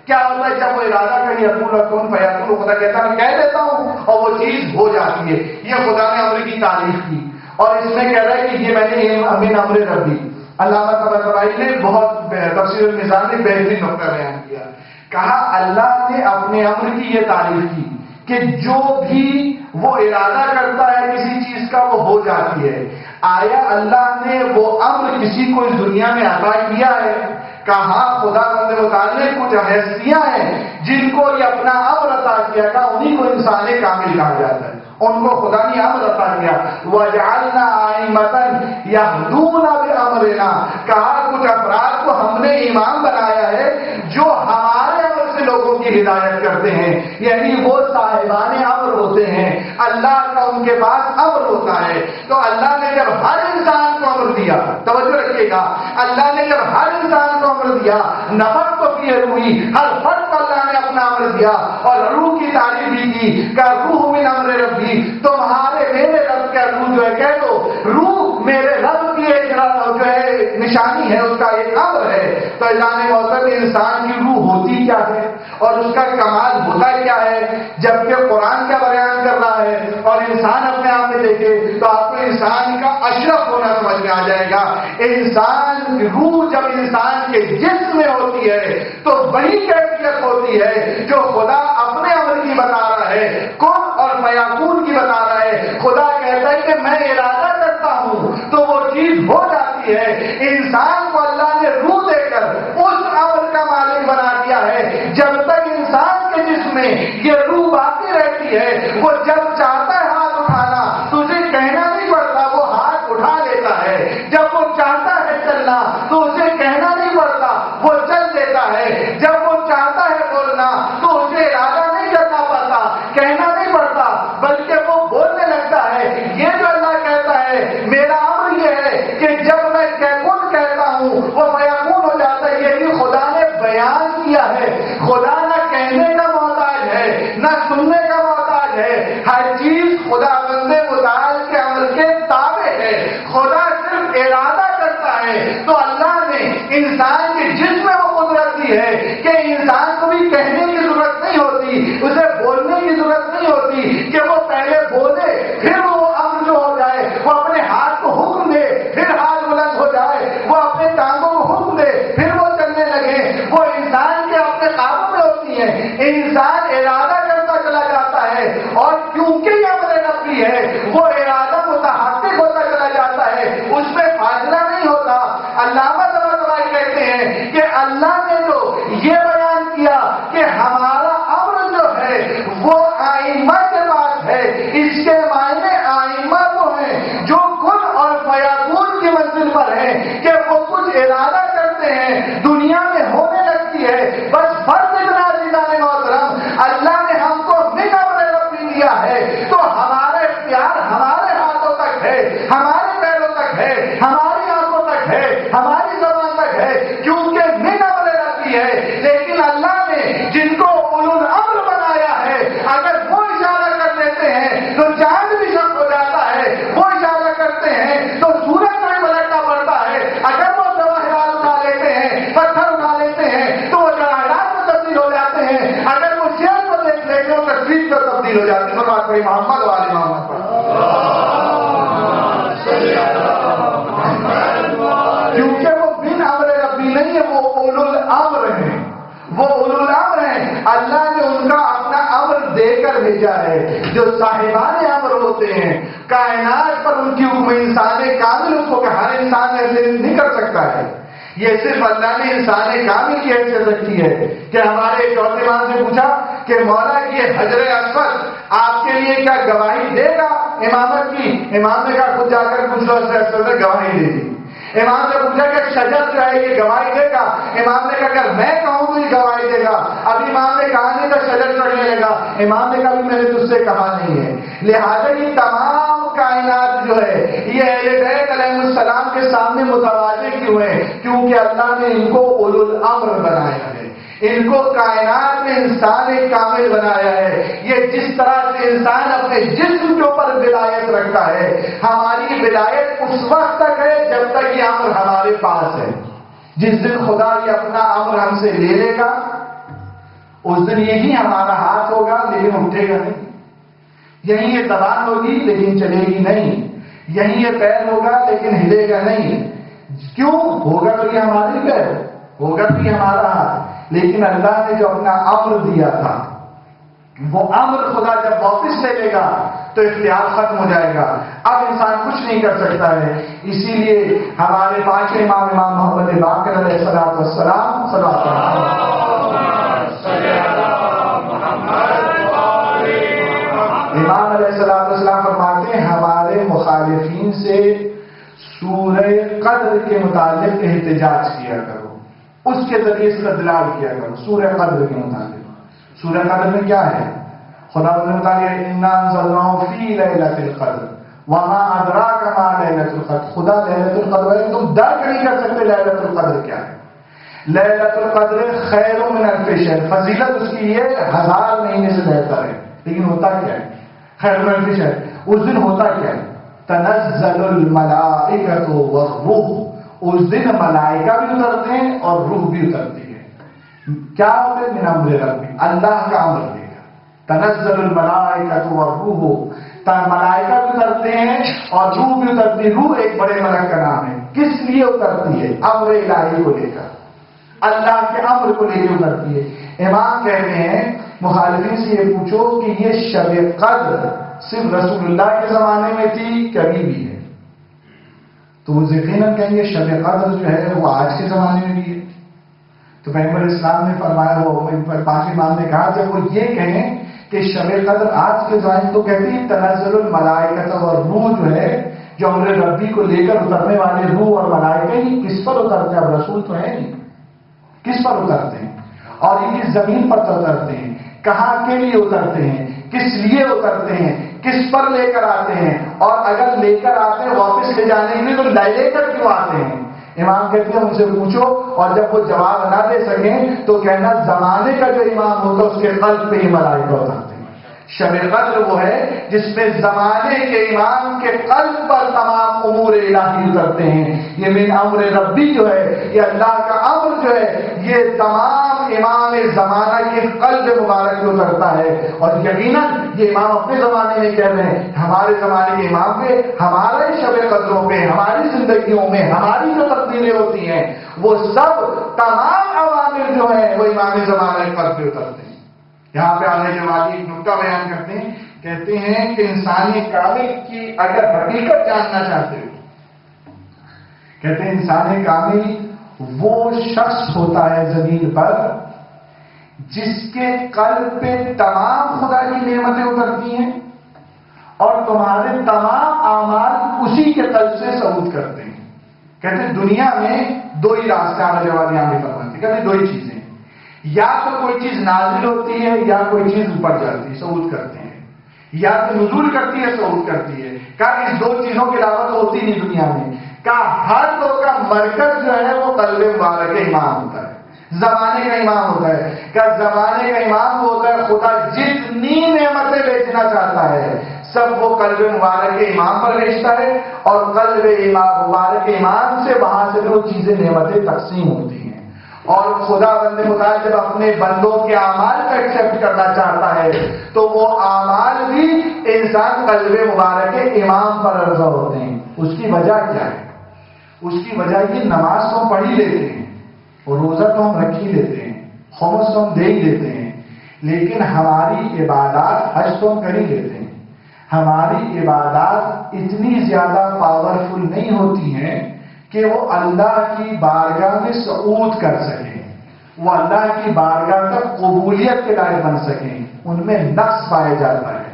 کیا ہوتا ہے جب وہ ارادہ کر یقول کن فیکون، خدا کہتا ہے میں کہہ دیتا ہوں اور وہ چیز ہو جاتی ہے. یہ خدا نے امر کی تعریف کی اور اس میں کہہ رہا ہے کہ یہ میں نے من امر ربی. علامہ طباطبائی نے بہت تفسیر المیزان میں بہترین نقطہ بیان کیا. کہا اللہ نے اپنے امر کی یہ تعریف کی کہ جو بھی وہ ارادہ کرتا ہے کسی چیز کا وہ ہو جاتی ہے. آیا اللہ نے وہ امر کسی کو اس دنیا میں عطا کیا ہے؟ کہا خدا بند متعال نے کچھ ہستیاں ہیں جن کو یہ اپنا امر عطا کیا گا، انہیں کو انسان کامل کہا جاتا ہے. ان کو خدا نے امر عطا کیا. وَجَعَلْنَا أَئِمَّةً يَهْدُونَ بِأَمْرِنَا، کہا کچھ افراد کو ہم نے امام بنایا ہے جو ہمارے امر سے لوگوں کی ہدایت کرتے ہیں. یعنی وہ صاحبان امر ہوتے ہیں، اللہ کا ان کے پاس امر ہوتا ہے. تو اللہ نے جب ہر انسان کو امر دیا، توجہ رکھیے گا، اللہ نے جب ہر انسان کو امر دیا نفخت فیہ روحی، ہر فرد کو اللہ نے اپنا امر دیا اور روح کی تعریف بھی کی کہ روح من امر ربی، تمہارے میرے رب کا روح جو ہے کہہ دو روح میرے رب کی ایک جو ہے نشانی ہے، اس کا ایک امر ہے. تو اللہ نے محترم انسان کی روح ہوتی کیا ہے اور اس کا کمال ہوتا کیا ہے، جبکہ قرآن کا بیان کر رہا ہے اور انسان اپنے آپ میں دیکھے تو آپ کو انسان کا اشرف ہونا سمجھ میں آ جائے گا. انسان کی روح جب انسان کے جسم میں ہوتی ہے تو وہی کیفیت ہوتی ہے جو خدا اپنے امر کی بتا رہا ہے، کن اور فیکون کی بتا رہا ہے. خدا کہتا ہے کہ میں ارادہ کرتا ہوں تو وہ چیز ہو جاتی ہے. انسان کو اللہ نے روح دے کر اس امر کا مالک بنا دیا ہے. جب تک انسان کے جسم میں یہ روح باقی رہتی ہے وہ جب چاہتا ہے ہاتھ اٹھانا تو اسے کہنا نہیں پڑتا، وہ ہاتھ اٹھا لیتا ہے. جب وہ چاہتا ہے چلنا تو اسے کہنا نہیں پڑتا، وہ چل دیتا ہے. جب وہ چاہتا ہے بولنا تو اسے ارادہ نہیں کرنا پڑتا، کہنا نہیں پڑتا، بلکہ وہ بولنے لگتا ہے. یہ جو اللہ کہتا ہے میرا امر یہ ہے کہ جب میں کن کہتا ہوں وہ فیکون ہو جاتا ہے. یہ بھی خدا نے بیان کیا ہے. خدا نہ کہنے کا محتاج ہے، نہ سننے کا محتاج ہے. خدا بندے متعال کے امر کے تابع ہے. خدا صرف ارادہ کرتا ہے تو اللہ نے انسان کے جسم میں وہ قدرت دی ہے کہ انسان کو بھی کہنے کی ضرورت نہیں ہوتی, اسے بولنے کی ضرورت نہیں ہوتی کہ وہ پہلے بولے پھر وہ امر جو ہو جائے, وہ اپنے ہاتھ کو حکم دے پھر ہاتھ بلند ہو جائے, وہ اپنے ٹانگوں کو حکم دے پھر وہ چلنے لگے. وہ انسان کے اپنے قابو میں ہوتی ہے. انسان ارادہ کرتا چلا جاتا ہے اور کیونکہ یہ امر ربی ہے وہ ارادہ متحقق ہوتا چلا جاتا ہے, اس میں فاصلہ نہیں ہوتا. علامہ طباطبائی کہتے ہیں کہ اللہ نے جو یہ بیان کیا کہ ہمارا امر جو ہے وہ آئمہ کے پاس ہے, اس کے معنی آئمہ وہ ہیں جو کن اور فیکون کی منزل پر ہیں کہ وہ کچھ ارادہ کرتے ہیں دنیا میں ہونے لگتی ہے. بس فرض اتنا عزیزان محترم, اللہ نے ہم کو من امر ربی دیا ہے تو ہمارا اختیار ہمارے ہاتھوں تک ہے, ہمارے پیروں تک ہے, ہماری آنکھوں تک ہے, ہماری زبان تک ہے, کیونکہ من امر ربی ہے. لیکن اللہ نے جن کو اولو الامر بنایا ہے اگر وہ اشارہ کر دیتے ہیں تو چاند بھی شک ہو جاتا ہے, وہ اشارہ کرتے ہیں تو سورج میں پلٹنا پڑتا ہے, اگر وہ جواہرات اٹھا لیتے ہیں, پتھر اٹھا لیتے ہیں تو وہ جواہرات میں تبدیل ہو جاتے ہیں, اگر وہ شیر کو دیکھ لیتے ہیں تو تصویر میں تبدیل ہو جاتے ہیں. بات کری محمد والے محمد پر, کیونکہ وہ بن امر ربی نہیں ہے, وہ اولو الامر ہیں, وہ اولو الامر ہیں. اللہ نے ان کا اپنا امر دے کر بھیجا ہے. جو صاحبان امر ہوتے ہیں کائنات پر ان کی حکم, انسان کامل اس کو کہ ہر انسان ایسے نہیں کر سکتا ہے. یہ صرف اللہ نے انسان کامل کی حیثیت رکھی ہے کہ ہمارے ایک اور امام سے پوچھا کہ مولا یہ حجر اسود آپ کے لیے کیا گواہی دے گا امامت کی؟ امام نے کہا خود جا کر پوچھ لو, حجر اسود نے گواہی دے دی. امام نے پوچھا کہ شجر جو ہے یہ گواہی دے گا؟ امام نے کہا اگر میں کہوں تو یہ گواہی دے گا. اب امام نے کہا نہیں تو شجر چڑھنے لگا. امام نے کہا بھی میں نے تجھ سے کہا نہیں ہے. لہٰذا یہ تمام کائنات جو ہے یہ اہل بیت علیہ السلام کے سامنے متواضع کیوں ہے؟ کیونکہ اللہ نے ان کو اولو الامر بنایا ہے, ان کو کائنات میں انسان کامل بنایا ہے. یہ جس طرح سے انسان اپنے جسم کے اوپر ولایت رکھتا ہے, ہماری ولایت اس وقت تک ہے جب تک یہ امر ہمارے پاس ہے. جس دن خدا یہ اپنا امر ہم سے لے لے گا اس دن یہی ہمارا ہاتھ ہوگا لیکن اٹھے گا نہیں, یہیں یہ زبان ہوگی لیکن چلے گی نہیں, یہیں یہ پیر ہوگا لیکن ہلے گا نہیں. کیوں ہوگا تو یہ ہماری پیر, ہوگا تو یہ ہمارا ہاتھ, لیکن اللہ نے جو اپنا امر دیا تھا وہ امر خدا جب واپس لے لے گا تو اختیار ختم ہو جائے گا. اب انسان کچھ نہیں کر سکتا ہے. اسی لیے ہمارے پانچویں امام محمد باقر علیہ الصلوۃ والسلام صلوات امام علیہ السلام فرماتے ہیں ہمارے مخالفین سے سورہ قدر کے متعلق احتجاج کیا کرو, اس کے ذریعے اس کا دلال کیا کرو. سورہ قدر کے متعلق, سورہ قدر میں کیا ہے؟ خدا نے بتایا انا انزلناہ فی لیلۃ القدر وما ادراک ما لیلۃ القدر. خدا لیلۃ القدر ہے, تم درک نہیں کر سکتے لیلۃ القدر کیا ہے. لیلۃ القدر خیر من الف شہر, فضیلت اس کی یہ 1000 مہینے سے بہتر ہے. لیکن ہوتا کیا ہے خیر من الف شہر؟ اس دن ہوتا کیا ہے؟ تنزل الملائکۃ والروح, اس دن ملائکہ بھی اترتے ہیں اور روح بھی اترتی ہے. کیا ہوتے ہیں؟ من امر ربی, اللہ کا امر دے گا. تنزل الملائکۃ والروح, ملائکہ بھی اترتے ہیں اور روح بھی اترتی ہے. روح ایک بڑے ملک کا نام ہے. کس لیے اترتی ہے؟ امر الہی کو لے کر, اللہ کے امر کو لے کے اترتی ہے. امام کہتے ہیں مخالفین سے یہ پوچھو کہ یہ شب قدر صرف رسول اللہ کے زمانے میں تھی کبھی بھی ہے؟ تو وہ یقیناً کہیں گے شب قدر جو ہے وہ آج کے زمانے میں بھی ہے. تو پیغمبر اسلام نے فرمایا, وہ پانچ امام نے کہا جب وہ یہ کہیں کہ شب قدر آج کے زمانے تو کہتے ہیں تنزل الملائکۃ اور روح جو ہے جو امر ربی کو لے کر اترنے والے روح اور ملائکہ ہی کس پر اترتے ہیں؟ اب رسول تو ہے نہیں, کس پر اترتے ہیں؟ اور یہ کس زمین پر اترتے ہیں؟ کہاں کے لیے اترتے ہیں؟ کس لیے اترتے ہیں؟ کس پر لے کر آتے ہیں؟ اور اگر لے کر آتے ہیں واپس لے جانے کے لیے تو لے کر کیوں آتے ہیں؟ امام کہتے ہیں ان سے پوچھو, اور جب وہ جواب نہ دے سکیں تو کہنا زمانے کا جو امام ہوتا ہے اس کے قلب پہ ہی ملائکہ اترتے ہیں. شب قدر وہ ہے جس میں زمانے کے امام کے قلب پر تمام امور الہی اترتے ہیں. یہ من امر ربی جو ہے، یہ اللہ کا امر جو ہے، یہ تمام امام زمانہ کے قلب مبارک میں اترتا ہے. اور یقیناً یہ امام اپنے زمانے میں کہہ رہے ہیں ہمارے زمانے کے امام پہ، ہمارے شب قدروں پہ، ہماری زندگیوں میں ہماری جو تقدیریں ہوتی ہیں وہ سب تمام عوامل جو ہیں وہ امام زمانہ کے قلب پہ اترتے ہیں. یہاں پہ آنے کے بعد ایک نکتہ بیان کرتے ہیں، کہتے ہیں کہ انسانی کامل کی اگر حقیقت جاننا چاہتے ہو، کہتے ہیں انسانی کامل وہ شخص ہوتا ہے زمین پر جس کے قلب پہ تمام خدا کی نعمتیں اترتی ہیں اور تمہارے تمام اعمال اسی کے قلب سے صعود کرتے ہیں. کہتے ہیں دنیا میں دو ہی راستے آنے والے یہاں پہ فرماتے ہیں، کہتے ہیں دو ہی چیزیں، یا تو کوئی چیز نازل ہوتی ہے یا کوئی چیز اوپر جاتی ہے صعود کرتے ہیں، یا تو نزول کرتی ہے صعود کرتی ہے. کہا اس دو چیزوں کی دعوت ہوتی نہیں دنیا میں. کہا ہر دو کا مرکز جو ہے وہ قلب مبارک امام ہوتا ہے، زمانے کا امام ہوتا ہے. کہا زمانے کا امام وہ ہوتا ہے خدا جتنی نعمتیں بیچنا چاہتا ہے سب وہ قلب مبارک امام پر بیچتا ہے اور قلب مبارک امام سے وہاں سے وہ چیزیں نعمتیں تقسیم ہوتی ہیں. اور خدا بندے مطالعہ جب اپنے بندوں کے اعمال کو ایکسپٹ کرنا چاہتا ہے تو وہ اعمال بھی انسان قلب مبارک امام پر رضا ہوتے ہیں. اس کی وجہ کیا ہے؟ اس کی وجہ یہ نماز تو ہم پڑھ ہی لیتے ہیں اور روزہ تو ہم رکھ ہی لیتے ہیں، خمس تو ہم دے ہی لیتے ہیں، لیکن ہماری عبادات حج تو ہم کر ہی لیتے ہیں. ہماری عبادات اتنی زیادہ پاورفل نہیں ہوتی ہیں کہ وہ اللہ کی بارگاہ میں صعود کر سکیں، وہ اللہ کی بارگاہ تک قبولیت کے لائق بن سکیں. ان میں نقص پایا جاتا ہے،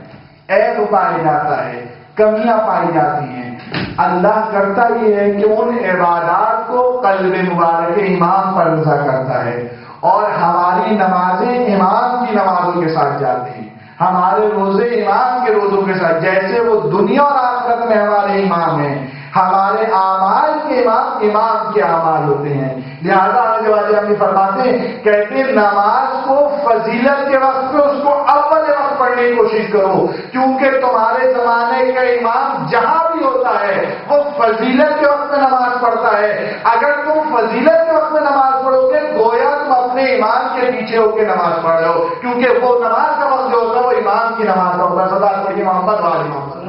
عیب پایا جاتا ہے، کمیاں پائی جاتی ہیں. اللہ کرتا یہ ہے کہ ان عبادات کو قلب مبارک امام پر رضا کرتا ہے اور ہماری نمازیں امام کی نمازوں کے ساتھ جاتے ہیں، ہمارے روزے امام کے روزوں کے ساتھ. جیسے وہ دنیا اور آخرت میں ہمارے امام ہیں، ہمارے اعمال کے امام کے اعمال ہوتے ہیں. لہذا آنے والے ہم فرماتے ہیں، کہتے ہیں نماز کو فضیلت کے وقت پہ اس کو اول وقت پڑھنے کی کوشش کرو، کیونکہ تمہارے زمانے کا امام جہاں بھی ہوتا ہے وہ فضیلت کے وقت میں نماز پڑھتا ہے. اگر تم فضیلت کے وقت میں نماز پڑھو گے گویا تم اپنے امام کے پیچھے ہو کے نماز پڑھ رہے ہو، کیونکہ وہ نماز کا وقت جو ہوتا ہے وہ امام کی نماز کا ہوتا ہے. صدا پڑھیے محمد والے محمد.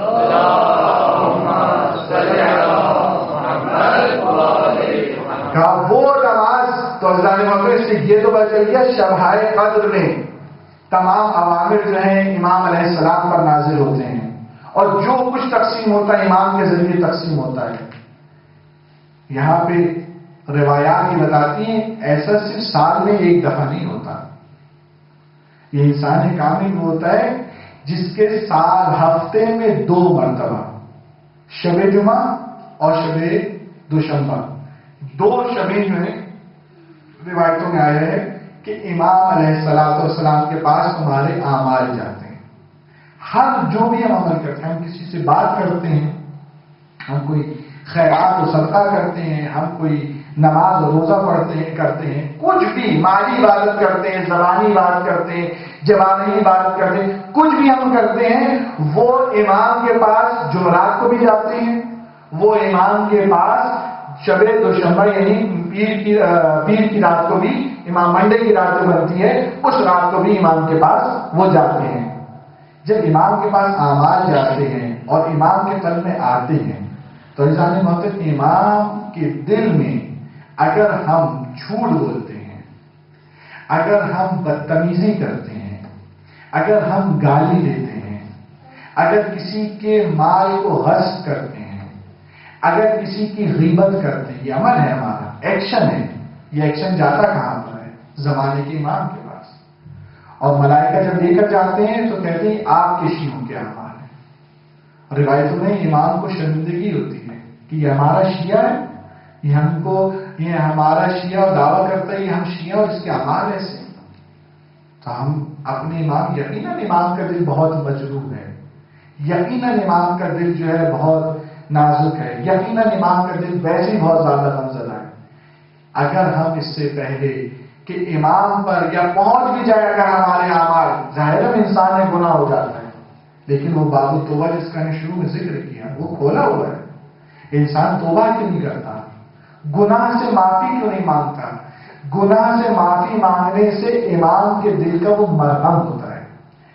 وہ نماز تو سے یہ تو پتہ چل گیا شبہائے قدر میں تمام عوامر جو ہیں امام علیہ السلام پر نازل ہوتے ہیں اور جو کچھ تقسیم ہوتا ہے امام کے ذریعے تقسیم ہوتا ہے. یہاں پہ روایات یہ بتاتی ہیں ایسا صرف سال میں ایک دفعہ نہیں ہوتا. یہ انسان کامل وہ ہوتا ہے جس کے سال ہفتے میں 2 مرتبہ شب جمعہ اور شب دوشنبہ 2 شبیں جو ہیں روایتوں میں آیا ہے کہ امام علیہ السلام کے پاس تمہارے اعمال جاتے ہیں. ہر جو بھی ہم عمل کرتے ہیں، ہم کسی سے بات کرتے ہیں، ہم کوئی خیرات و صدقہ کرتے ہیں، ہم کوئی نماز و روزہ پڑھتے ہیں کرتے ہیں، کچھ بھی مالی عبادت کرتے ہیں، زبانی عبادت کرتے ہیں، جوانی عبادت کرتے ہیں، کچھ بھی ہم کرتے ہیں وہ امام کے پاس جمعرات کو بھی جاتے ہیں، وہ امام کے پاس شب دوشنبہ یعنی پیر کی رات کو بھی، امام منڈے کی رات جو بنتی ہے اس رات کو بھی امام کے پاس وہ جاتے ہیں. جب امام کے پاس اعمال جاتے ہیں اور امام کے قلب میں آتے ہیں تو انسانی محترم امام کے دل میں اگر ہم جھوٹ بولتے ہیں، اگر ہم بدتمیزی کرتے ہیں، اگر ہم گالی دیتے ہیں، اگر کسی کے مال کو غصب کرتے ہیں، اگر کسی کی غیبت کرتے ہیں، یہ عمل ہے ہمارا، ایکشن ہے. یہ ایکشن جاتا کہاں پر ہے؟ زمانے کے امام کے پاس. اور ملائکہ جب لے کر جاتے ہیں تو کہتے ہیں آپ کے شیعوں کے اعمال ہیں. روایتوں میں امام کو شرمندگی ہوتی ہے کہ یہ ہمارا شیعہ ہے، یہ ہمارا شیعہ دعویٰ کرتا ہے یہ ہم شیعہ اور اس کے اعمال ایسے. تو ہم اپنے امام، یقیناً امام کا دل بہت مجروح ہے، یقیناً امام کا دل جو ہے بہت نازک ہے، یقیناً امام کا دل ویسے ہی بہت زیادہ غمزدہ ہے. اگر ہم اس سے پہلے کہ امام پر یا پہنچ بھی جائے اگر ہمارے اعمال، ظاہر انسان ہے گناہ ہو جاتا ہے، لیکن وہ باب التوبہ جس کا نے شروع میں ذکر کیا وہ کھولا ہوا ہے۔ انسان توبہ کیوں نہیں کرتا؟ گناہ سے معافی کیوں نہیں مانگتا؟ گناہ سے معافی مانگنے سے امام کے دل کا وہ مرہم ہوتا ہے،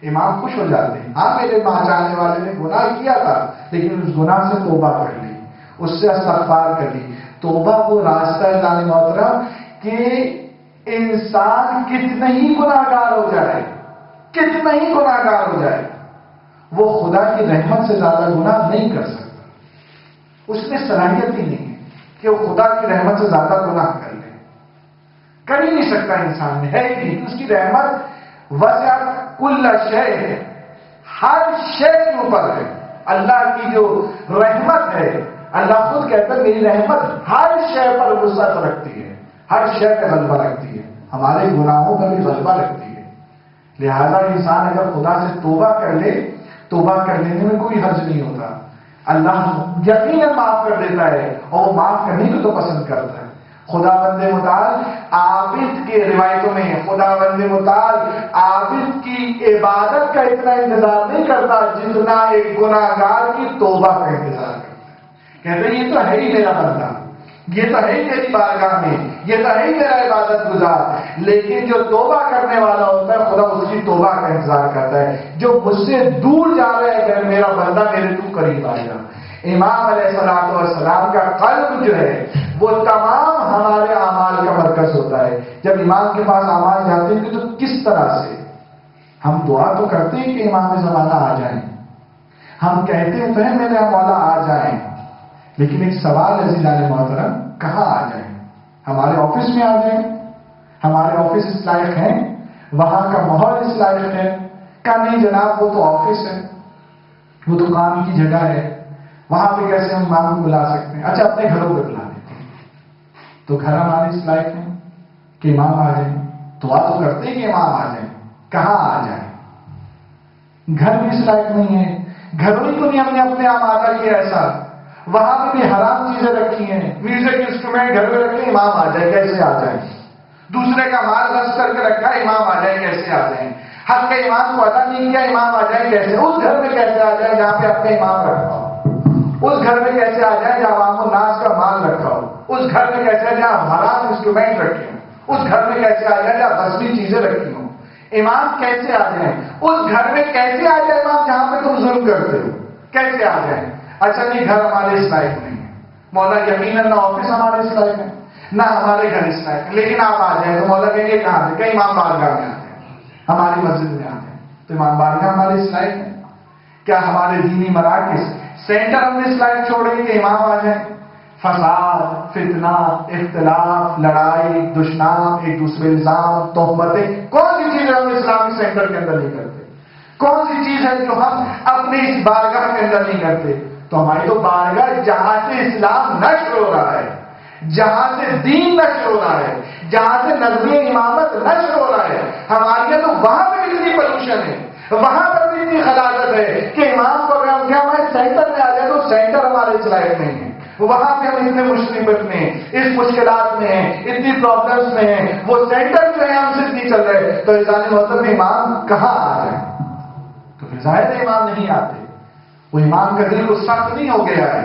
امام خوش ہو جاتے ہیں، ہاں میرے پہچانے والے نے گناہ کیا تھا لیکن اس گناہ سے توبہ کر لی، اس سے استغفار کر لی۔ توبہ وہ راستہ ہے جان محترم کہ انسان کتنا ہی گناہگار ہو جائے، کتنا ہی گناہگار ہو جائے، وہ خدا کی رحمت سے زیادہ گناہ نہیں کر سکتا، اس میں صلاحیت ہی نہیں ہے کہ وہ خدا کی رحمت سے زیادہ گناہ کر لے، کر ہی نہیں سکتا انسان میں، ہے ہی نہیں۔ اس کی رحمت وسع کل شے ہے، ہر شے کے اوپر ہے۔ اللہ کی جو رحمت ہے، اللہ خود کہتا ہے میری رحمت ہر شے پر وسعت رکھتی ہے، ہر شے پہ غلبہ رکھتی ہے، ہمارے گناہوں پر بھی غلبہ رکھتی ہے۔ لہذا انسان اگر خدا سے توبہ کر لے، توبہ کر لینے میں کوئی حرج نہیں ہوتا، اللہ یقیناً معاف کر دیتا ہے، اور وہ معاف کرنے کو تو پسند کرتا ہے۔ خدا بند متعال عابد کے روایتوں میں خدا بند متعال عابد کی عبادت کا اتنا انتظار نہیں کرتا جتنا ایک گناہگار کی توبہ کا انتظار کرتا ہے۔ کہتے ہیں یہ تو ہے ہی میرا بندہ، یہ تو ہے ہی میری بارگاہ میں، یہ تو ہے ہی میرا عبادت گزار، لیکن جو توبہ کرنے والا ہوتا ہے خدا اس کی توبہ کا انتظار کرتا ہے۔ جو مجھ سے دور جا رہا ہے کہ میرا بندہ میرے تو قریب آ جا۔ امام علیہ السلام کا قلب جو ہے وہ تمام ہمارے اعمال کا مرکز ہوتا ہے۔ جب امام کے پاس اعمال جاتے ہیں تو کس طرح سے ہم دعا تو کرتے ہیں کہ امام زمانہ آ جائیں، ہم کہتے ہیں تو ہیں میرے مولا آ جائیں، لیکن ایک سوال ہے عزیزان محترم، کہاں آ جائیں؟ ہمارے آفس میں آ جائیں؟ ہمارے آفس اس لائق ہیں؟ وہاں کا ماحول اس لائق ہے؟ کہا نہیں جناب وہ تو آفس ہے، وہ تو کام کی جگہ ہے، وہاں پہ کیسے ہم امام کو بلا سکتے ہیں؟ اچھا اپنے گھروں پہ بلا دیتے ہیں، تو گھر ہمارے اس لائق ہیں کہ امام آ جائیں؟ دعا تو کرتے ہیں کہ امام آ جائیں، کہاں آ جائیں؟ گھر بھی اس لائق نہیں ہے، گھروں ہی کو نہیں ہم نے اپنے آمادہ کیا ایسا، وہاں پہ بھی حرام چیزیں رکھی ہیں، میوزک انسٹرومنٹ گھر میں رکھے امام آ جائے، کیسے آ جائیں؟ دوسرے کا مال غصب کر کے رکھا ہے، امام آ جائے کیسے آ جائیں؟ حق کے امام کو ادا نہیں کیا، امام آ جائے کیسے؟ اس گھر میں کیسے آ جائے جہاں پہ اپنے امام رکھا ہو؟ اس گھر میں کیسے آ جائے جہاں عوام الناس کا مال رکھا ہو؟ اس گھر میں کیسے جہاں حرام انسٹرومنٹ رکھے ہوں؟ اس گھر میں کیسے آ جائے جہاں غصبی چیزیں رکھی ہوں؟ امام کیسے آ جائیں؟ اس گھر میں کیسے آ جائے امام جہاں پہ تم ظلم کرتے ہو؟ کیسے آ جائیں؟ اچھا نہیں گھر ہمارے اس لائق نہیں ہے، مولا یقیناً نہ آفس ہمارے اس لائق ہے نہ ہمارے گھر اس لائق ہے، لیکن آپ آ جائیں تو مولا کہیں گے کہاں سے؟ کہیں امام بارگاہ میں آتے ہیں، ہماری مسجد میں آتے ہیں، تو امام بارگاہ ہمارے اس لائق ہے؟ کیا ہمارے دینی مراکز سینٹر ہم نے اس لائق چھوڑے کہ امام آ جائیں؟ فساد، فتنہ، اختلاف، لڑائی، دشنام، ایک دوسرے الزام، تہمتیں، کون سی چیز ہم اسلامی سینٹر کے اندر نہیں کرتے؟ کون سی چیز ہے جو ہم اپنے اس بارگاہ کے اندر نہیں کرتے؟ تو ہماری تو بارگاہ جہاں سے اسلام نشر ہو رہا ہے، جہاں سے دین نشر ہو رہا ہے، جہاں سے نظم امامت نشر ہو رہا ہے، ہماری تو وہاں پہ اتنی پولوشن ہے، وہاں پر بھی اتنی خلاقت ہے کہ امام کو اگر ہم کیا ہمارے سینٹر میں آ جائے تو سینٹر ہمارے اس لائق نہیں ہے، وہاں پہ ہم اتنے مصیبت میں، اس مشکلات میں ہیں، اتنی پرابلمس میں ہیں، وہ سینٹر جو ہے ہم سے نہیں چل رہے، تو انسانی مطلب امام کہاں آ جائیں؟ تو پھر ظاہر امام نہیں آتے، وہ امام کا دل کو سخت نہیں ہو گیا ہے،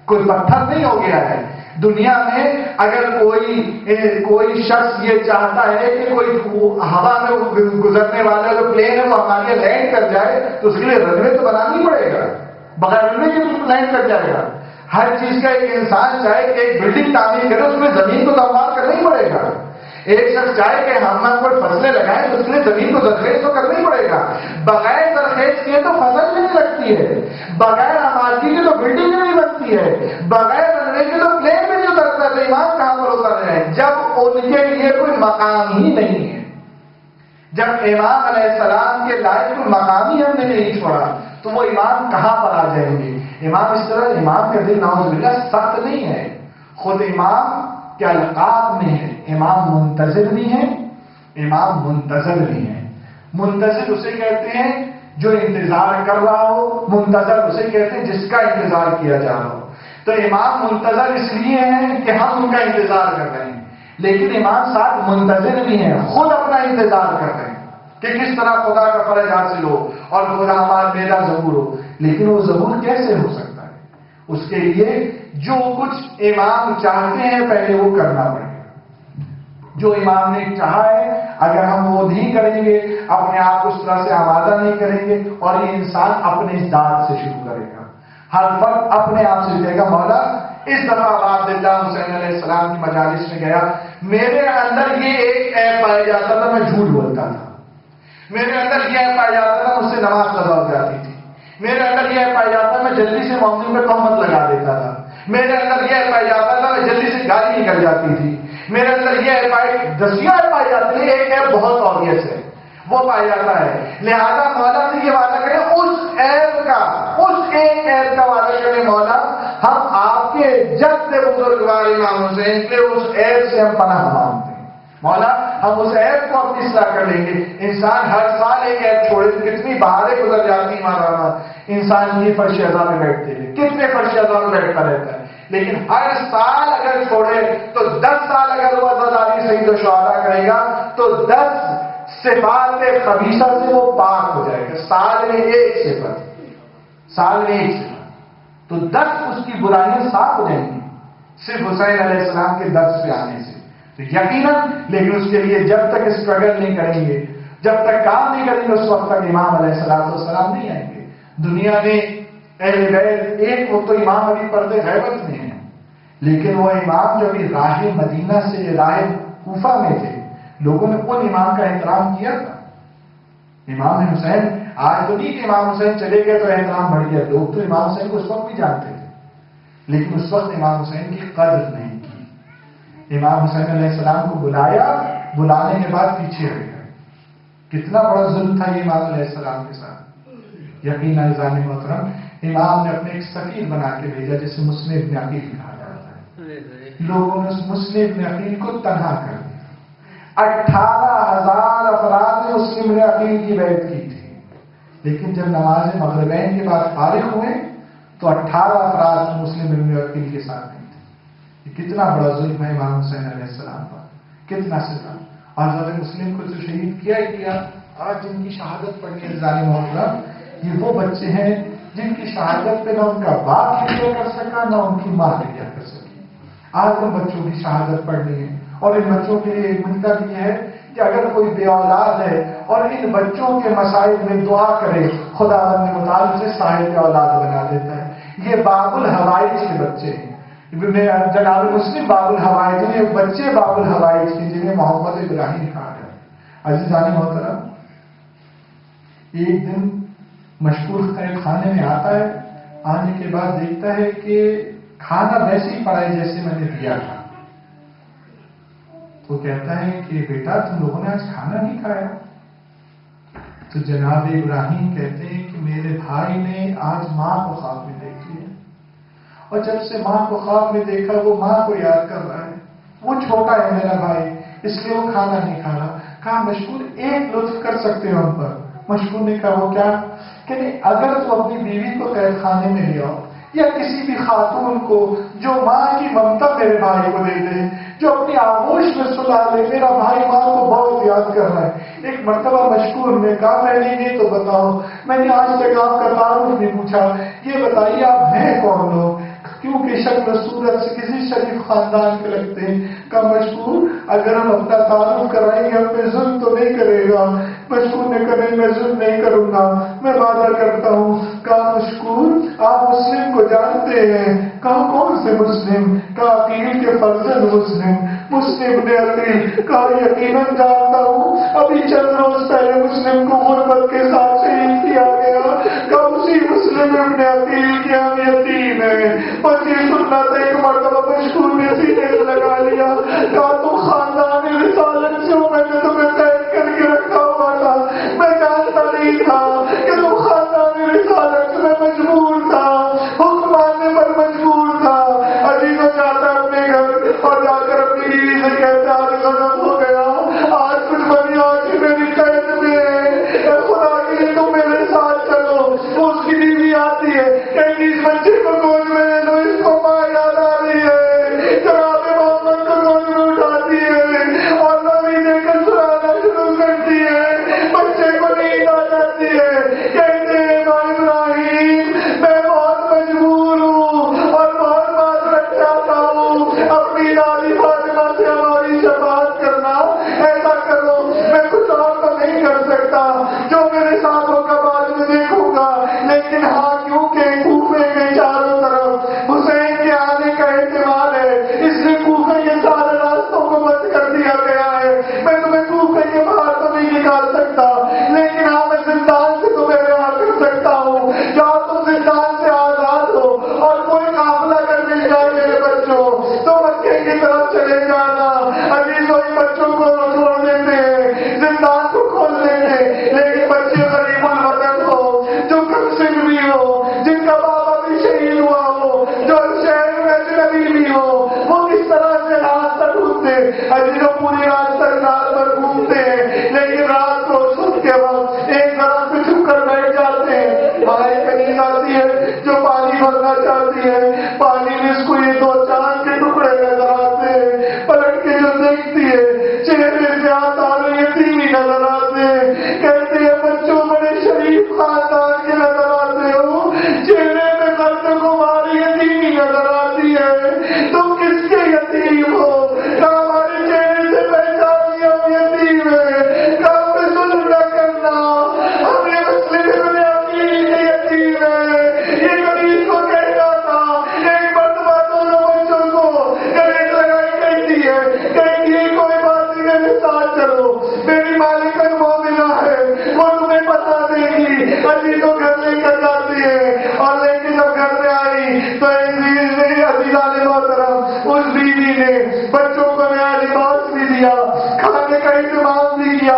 کوئی پتھر نہیں ہو گیا ہے۔ دنیا میں اگر کوئی شخص یہ چاہتا ہے کہ کوئی ہوا میں گزرنے والا جو پلین ہے وہ ہمارے لینڈ کر جائے تو اس کے لیے رن وے تو بنانی پڑے گا، بغیر رن وے کے لینڈ کر جائے گا۔ ہر چیز کا ایک انسان چاہے کہ ایک بلڈنگ تعمیر کرے اس میں زمین کو تموار کرنا ہی پڑے گا۔ ایک شخص چاہے کہ ہم کوئی فصلیں لگائیں تو اس کے لیے زمین کو زرخیز تو کرنا ہی پڑے گا، بغیر زرخیز کیے تو فصل بھی نہیں لگتی ہے، بغیر آبادی کے تو بلڈنگ بھی نہیں بنتی ہے، بغیر رنوے کے تو پلین بھی نہیں اترتا ہے، تو ایمان کہاں پر اتر رہے ہیں جب ان کے لیے کوئی مقام ہی نہیں ہے۔ جب امام علیہ السلام کے لائق کوئی مقام ہی ہم نے نہیں چھوڑا تو وہ امام کہاں پر آ جائیں گے؟ امام اس طرح امام کا دل نعوذ باللہ سخت نہیں ہے، خود امام کے القاب میں ہے، امام منتظر بھی ہے، امام منتظر بھی ہے۔ منتظر اسے کہتے ہیں جو انتظار کر رہا ہو، منتظر اسے کہتے ہیں جس کا انتظار کیا جا رہا ہو۔ تو امام منتظر اس لیے ہیں کہ ہم ان کا انتظار کر رہے ہیں، لیکن امام صاحب منتظر بھی ہیں، خود اپنا انتظار کر رہے ہیں کہ کس طرح خدا کا فرج حاصل ہو اور خدا ہمارا میرا ظہور ہو. لیکن وہ ظہور کیسے ہو سکتا ہے؟ اس کے لیے جو کچھ امام چاہتے ہیں پہلے وہ کرنا پڑے گا. جو امام نے چاہا ہے اگر ہم وہ نہیں کریں گے، اپنے آپ کو اس طرح سے آمادہ نہیں کریں گے، اور یہ انسان اپنے ذات سے شروع کرے گا. ہر فرد اپنے آپ سے کہے گا مولا اس دفعہ عبداللہ حسین علیہ السلام کی مجالس میں گیا، میرے اندر یہ ایک عیب پایا جاتا تھا، میں جھوٹ بولتا تھا. میرے اندر یہ عیب پایا جاتا تھا، مجھ سے نماز قضا ہو جاتی تھی. میرے اندر یہ عیب پایا جاتا تھا، میں جلدی سے مومن پہ تہمت لگا دیتا تھا. میرے اندر یہ عیب پایا جاتا تھا، میں جلدی سے گالی نکل جاتی تھی. میرے اندر یہ عیب دسیاں پائی جاتی ہیں، ایک عیب بہت obvious ہے وہ پایا جاتا ہے. لہذا مولا سے یہ وعدہ کریں، اس عیب کا، اس ایک عیب کا وعدہ کریں مولا ہم آپ کے جد بزرگوار امام حسین کے اس عیب سے ہم پناہ مانگتے ہیں. مولا ہم اس عیب کو اپنی اصلاح کر لیں گے. انسان ہر سال ایک عیب چھوڑے تو کتنی بہاریں گزر جاتی ہیں مانا انسان کی فرش اعضاء میں بیٹھتے ہیں، کتنے فرش اعضاء میں بیٹھتا رہتا ہے. لیکن ہر سال اگر چھوڑے تو 10 سال اگر وہ عزاداری سعید و شہداء کرے گا تو 10 صفات خبیثہ سے وہ پاک ہو جائے گا. سال میں ایک صفت، سال میں ایک صفت، تو 10 اس کی برائیاں صاف ہو جائیں گی صرف حسین علیہ السلام کے درس پہ آنے سے. تو یقیناً لیکن اس کے لیے جب تک اسٹرگل نہیں کریں گے، جب تک کام نہیں کریں گے، اس وقت تک امام علیہ السلام نہیں آئیں گے. دنیا میں اہل بیت ایک وہ تو امام ابھی پردے غیبت میں ہیں، لیکن وہ امام جو ابھی راہ مدینہ سے راہ کوفہ میں تھے، لوگوں نے ان امام کا احترام کیا تھا. امام حسین آج تو نہیں کہ امام حسین چلے گئے تو احترام بڑھ گیا، لوگ تو امام حسین کو اس وقت بھی جانتے تھے، لیکن اس وقت امام حسین کی قدر نہیں کی. امام حسین علیہ السلام کو بلایا، بلانے کے بعد پیچھے ہٹ گئے. کتنا بڑا ظلم تھا یہ امام علیہ السلام کے ساتھ. یقینا عزیزان محترم امام نے اپنے ایک سفیر بنا کے بھیجا جسے مسلم ابن عقیل کہا جاتا ہے. لوگوں نے اس مسلم ابن عقیل کو تنہا کر دیا. 18,000 افراد نے مسلم ابن عقیل کی بیعت کی تھی، لیکن جب نماز مغربین کے بعد فارغ ہوئے تو 18 افراد مسلم ابن عقیل کے ساتھ نہیں تھے. یہ کتنا بڑا ظلم ہے امام حسین علیہ السلام پر، کتنا ستم. اور حضرت مسلم کو تو شہید کیا ہی کیا. آج جن کی شہادت پڑھنی ہے عزیزان محترم، یہ وہ بچے ہیں جن کی شہادت پہ نہ ان کا باپ کیا کر سکا نہ ان کی ماں کیا کر سکی. آج ان بچوں کی شہادت پڑھنی ہے، اور ان بچوں کے لیے ایک منتر بھی ہے کہ اگر کوئی بے اولاد ہے اور ان بچوں کے مسائل میں دعا کرے، خدا متعال سے صاحب اولاد بنا دیتا ہے. یہ باب الحوائج کے بچے ہیں. جناب مسلم باب الحوائج نے بچے باب الحوائج کے جنہیں محمد ابراہیم کہا ہے. عزیزان محترم ایک دن مشکور خانے میں آتا ہے، آنے کے بعد دیکھتا ہے کہ کھانا ویسے ہی پڑا ہے جیسے میں نے دیا تھا. تو کہتا ہے کہ بیٹا تم لوگوں نے آج کھانا نہیں کھایا؟ تو جناب ابراہیم کہتے ہیں کہ میرے بھائی نے آج ماں کو خواب میں دیکھ لیا، اور جب سے ماں کو خواب میں دیکھا وہ ماں کو یاد کر رہا ہے. وہ چھوٹا ہے میرا بھائی، اس لیے وہ کھانا نہیں کھا رہا. کہا مشکور ایک لطف کر سکتے ہو ہم پر. مشکور نے کہا وہ کیا؟ کہ نہیں اگر تو اپنی بیوی کو قید خانے میں لے آؤ یا کسی بھی خاتون کو جو ماں کی ممتا میرے بھائی کو دے دے، جو اپنی آغوش میں سلا لے. میرا بھائی ماں کو بہت یاد کر رہا ہے. ایک مرتبہ مشکور نے کہا میں نے یہ تو بتاؤ، میں نے آج تک آپ کا تعارف نہیں پوچھا، یہ بتائیے آپ ہیں کون لوگ؟ کیونکہ شکل صورت سے کسی شریف خاندان کے لگتے ہیں. کا مشکور اگر ہم اپنا تعارف کرائیں گے ہم پہ ظلم تو نہیں کرے گا؟ مشکور نے کہا میں ظلم نہیں کروں گا، میں وعدہ کرتا ہوں. کہا مشکور آپ مسلم کو جانتے ہیں؟ کہا کون سے مسلم؟ کہا عقیل کے فرزند مسلم نے عقیل. کہا یقیناً جانتا ہوں، ابھی چند روز پہلے مسلم کو غربت کے ساتھ شہید کیا گیا. کہا اسی مسلم ابن عقیل کی ہم یتیم ہیں. بس یہ سننا تھا. ایک مرتبہ مشکور نے سینے سے لگا لیا. کہا تم خاندان رسالت سے ہو، میں نے تمہیں قید کر کے رکھا ہوا تھا. میں جانتا نہیں تھا کہ تم خاندان رسالت میں مجبور تھا، حکم ماننے پر مجبور تھا. عزیز و جاتا اپنے گھر اور جا کر اپنی بیوی سے کہتا آج غضب ہو گیا، آج کچھ بنی آج میری قید میں ہے، خدا کے لیے تم میرے ساتھ چلو. اس کی بیوی آتی ہے کہتی اس بچے کو گود میں لے لو، اس کو ماں یاد آ رہی ہے. جناب محمد کو گود میں اٹھاتی ہے. پانی میں اس کو یہ 2 چاند کے ٹکڑے نظر آتے ہیں، پلٹ کے جو دیکھتی ہے چہرے سے آدھے یتیمی نظر آتے ہیں، کہتے ہیں بچوں بڑے شریف خاندان کے نظر آتے ہو، چہرے میں درد تمہاری یتیمی نظر آتی ہے، تم کس کے یتیم ہو؟ ہمارے چہرے سے پہچان لیا ہم یتیم ہے، کام میں ظلم نہ کرنا، ہم یہ مسلم ابن عقیل کے یتیم ہے، یہ غریب کو کہنا تھا، ایک مرتبہ دونوں بچوں کو گریٹ لگائی کہتی ہے کوئی بات نہیں میرے ساتھ چلو، میری مالکن مومنہ ہے وہ تمہیں بتا دے گی، عزیز کو گھر لے کر جاتی ہے، اور لے کے جب گھر میں آئی تو عزیزان محترم اس بیوی نے بچوں کو نیا لباس بھی دیا، کھانے کا انتظام بھی کیا،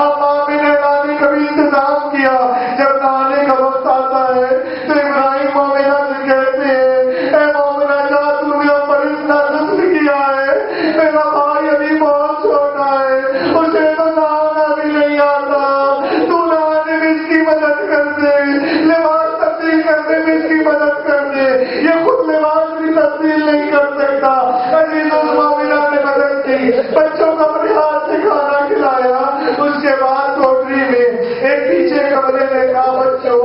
اماں نے نہلانے کا بھی انتظام کیا، جب نہانے کا وقت آتا ہے تو ابراہیم مومنہ سے کہتے ہیں اے مومنہ جا تم نے پر اتنا ظلم کیا ہے، میرا بھائی ابھی بہت چھوٹا ہے، اسے تو نہانا بھی نہیں آتا، تو نہانے میں اس کی مدد کر دے، لباس تبدیل کرنے میں اس کی مدد کر دے، یہ خود لباس بھی تبدیل نہیں کر سکتا، عزیز المومنہ نے مدد کی، بچوں کو اپنے ہاتھ سے کھانا کھلایا، اس کے بعد کوٹری میں ایک پیچھے کمرے میں کہا بچوں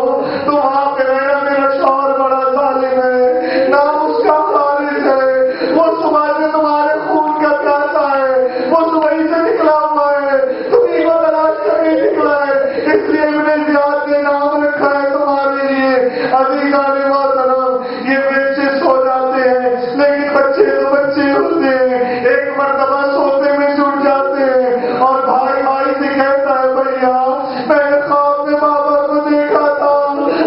تو وہاں پہ رہنا، میرا شوہر بڑا ظالم ہے، نام اس کا خالص ہے، وہ صبح سے تمہارے خون کا پیاسا ہے، وہ صبح سے نکلا ہوا ہے، تمہیں کو تلاش کرنے نکلا ہے، اس لیے میں نے زیاد نے نام رکھا ہے تمہارے لیے، عزیزان محترم یہ بچے سو جاتے ہیں لیکن بچے تو بچے ہوتے ہیں، ایک مرتبہ سوتے میں چھوٹ جاتے ہیں اور بھائی بھائی سے کہتا ہے بھیا میں نے خواب میں بابا کو دیکھا تھا،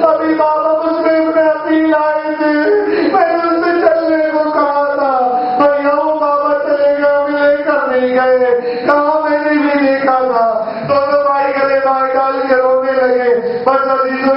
ابھی بابا مجھ میں ابن عقیل آئے تھے، میں نے ان سے چلنے کو کہا تھا، بھیا وہ بابا چلے گئے ہمیں لے کر نہیں گئے، کہاں میں نے بھی دیکھا تھا، دونوں بھائی گلے بھائی ڈال کے رونے لگے، بس عزیز